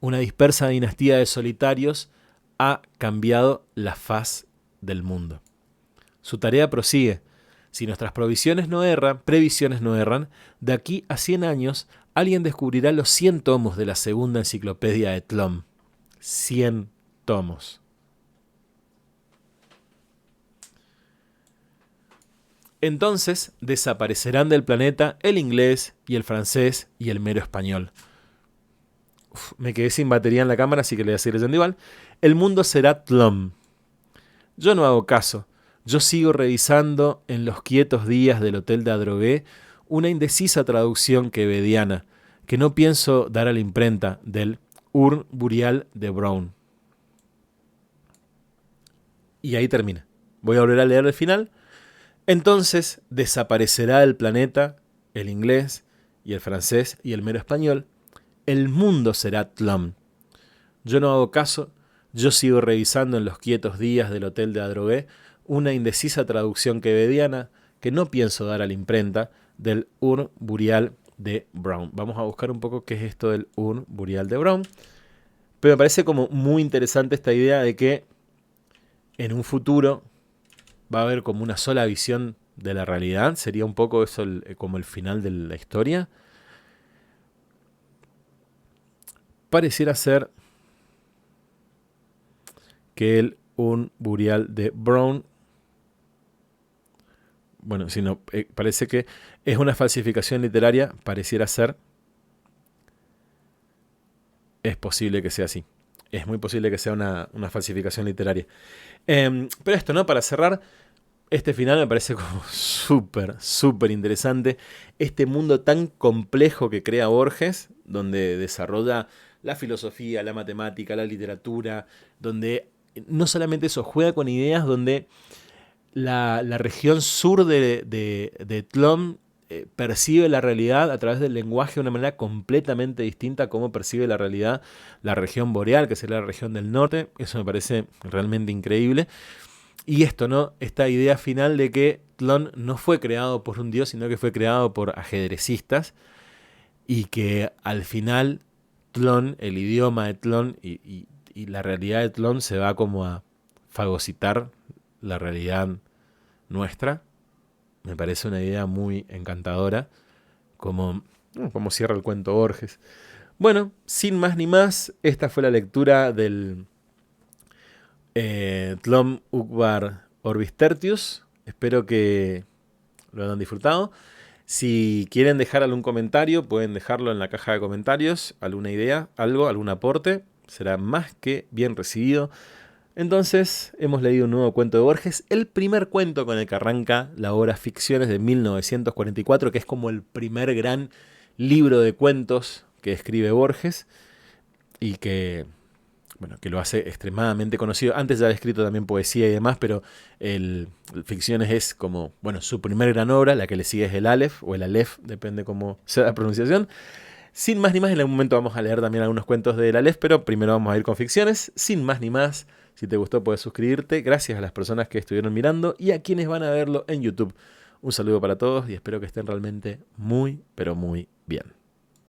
Una dispersa dinastía de solitarios ha cambiado la faz del mundo. Su tarea prosigue. Si nuestras previsiones no erran, de aquí a 100 años alguien descubrirá los 100 tomos de la segunda enciclopedia de Tlön. 100 tomos. Entonces desaparecerán del planeta el inglés y el francés y el mero español. Me quedé sin batería en la cámara, así que le voy a seguir leyendo igual. El mundo será Tlön. Yo no hago caso. Yo sigo revisando en los quietos días del hotel de Adrogué una indecisa traducción quevediana que no pienso dar a la imprenta del Urn Burial de Brown. Y ahí termina. Voy a volver a leer el final. Entonces desaparecerá el planeta, el inglés y el francés y el mero español. El mundo será Tlön. Yo no hago caso. Yo sigo revisando en los quietos días del hotel de Adrogué una indecisa traducción quevediana que no pienso dar a la imprenta del Urn Burial de Brown. Vamos a buscar un poco qué es esto del Urn Burial de Brown. Pero me parece como muy interesante esta idea de que en un futuro va a haber como una sola visión de la realidad. Sería un poco eso como el final de la historia. Pareciera ser que el Urn Burial de Brown, bueno, si no, parece que es una falsificación literaria, pareciera ser. Es posible que sea así. Es muy posible que sea una falsificación literaria. Pero esto, ¿no? Para cerrar, este final me parece como súper interesante. Este mundo tan complejo que crea Borges, donde desarrolla la filosofía, la matemática, la literatura, donde no solamente eso, juega con ideas donde la región sur de Tlön percibe la realidad a través del lenguaje de una manera completamente distinta a cómo percibe la realidad la región boreal, que sería la región del norte. Eso me parece realmente increíble. Y esto, ¿no? Esta idea final de que Tlön no fue creado por un dios, sino que fue creado por ajedrecistas, y que al final Tlön, el idioma de Tlön y la realidad de Tlön se va como a fagocitar la realidad nuestra. Me parece una idea muy encantadora, como cierra el cuento Borges. Bueno, sin más ni más, esta fue la lectura del Tlön Uqbar Orbis Tertius. Espero que lo hayan disfrutado. Si quieren dejar algún comentario, pueden dejarlo en la caja de comentarios. Alguna idea, algo, algún aporte, será más que bien recibido. Entonces, hemos leído un nuevo cuento de Borges, el primer cuento con el que arranca la obra Ficciones de 1944, que es como el primer gran libro de cuentos que escribe Borges y que lo hace extremadamente conocido. Antes ya había escrito también poesía y demás, pero el Ficciones es como, su primer gran obra. La que le sigue es el Aleph, o el Aleph, depende cómo sea la pronunciación. Sin más ni más, en algún momento vamos a leer también algunos cuentos del Aleph, pero primero vamos a ir con Ficciones. Sin más ni más, si te gustó puedes suscribirte. Gracias a las personas que estuvieron mirando y a quienes van a verlo en YouTube. Un saludo para todos y espero que estén realmente muy, pero muy bien.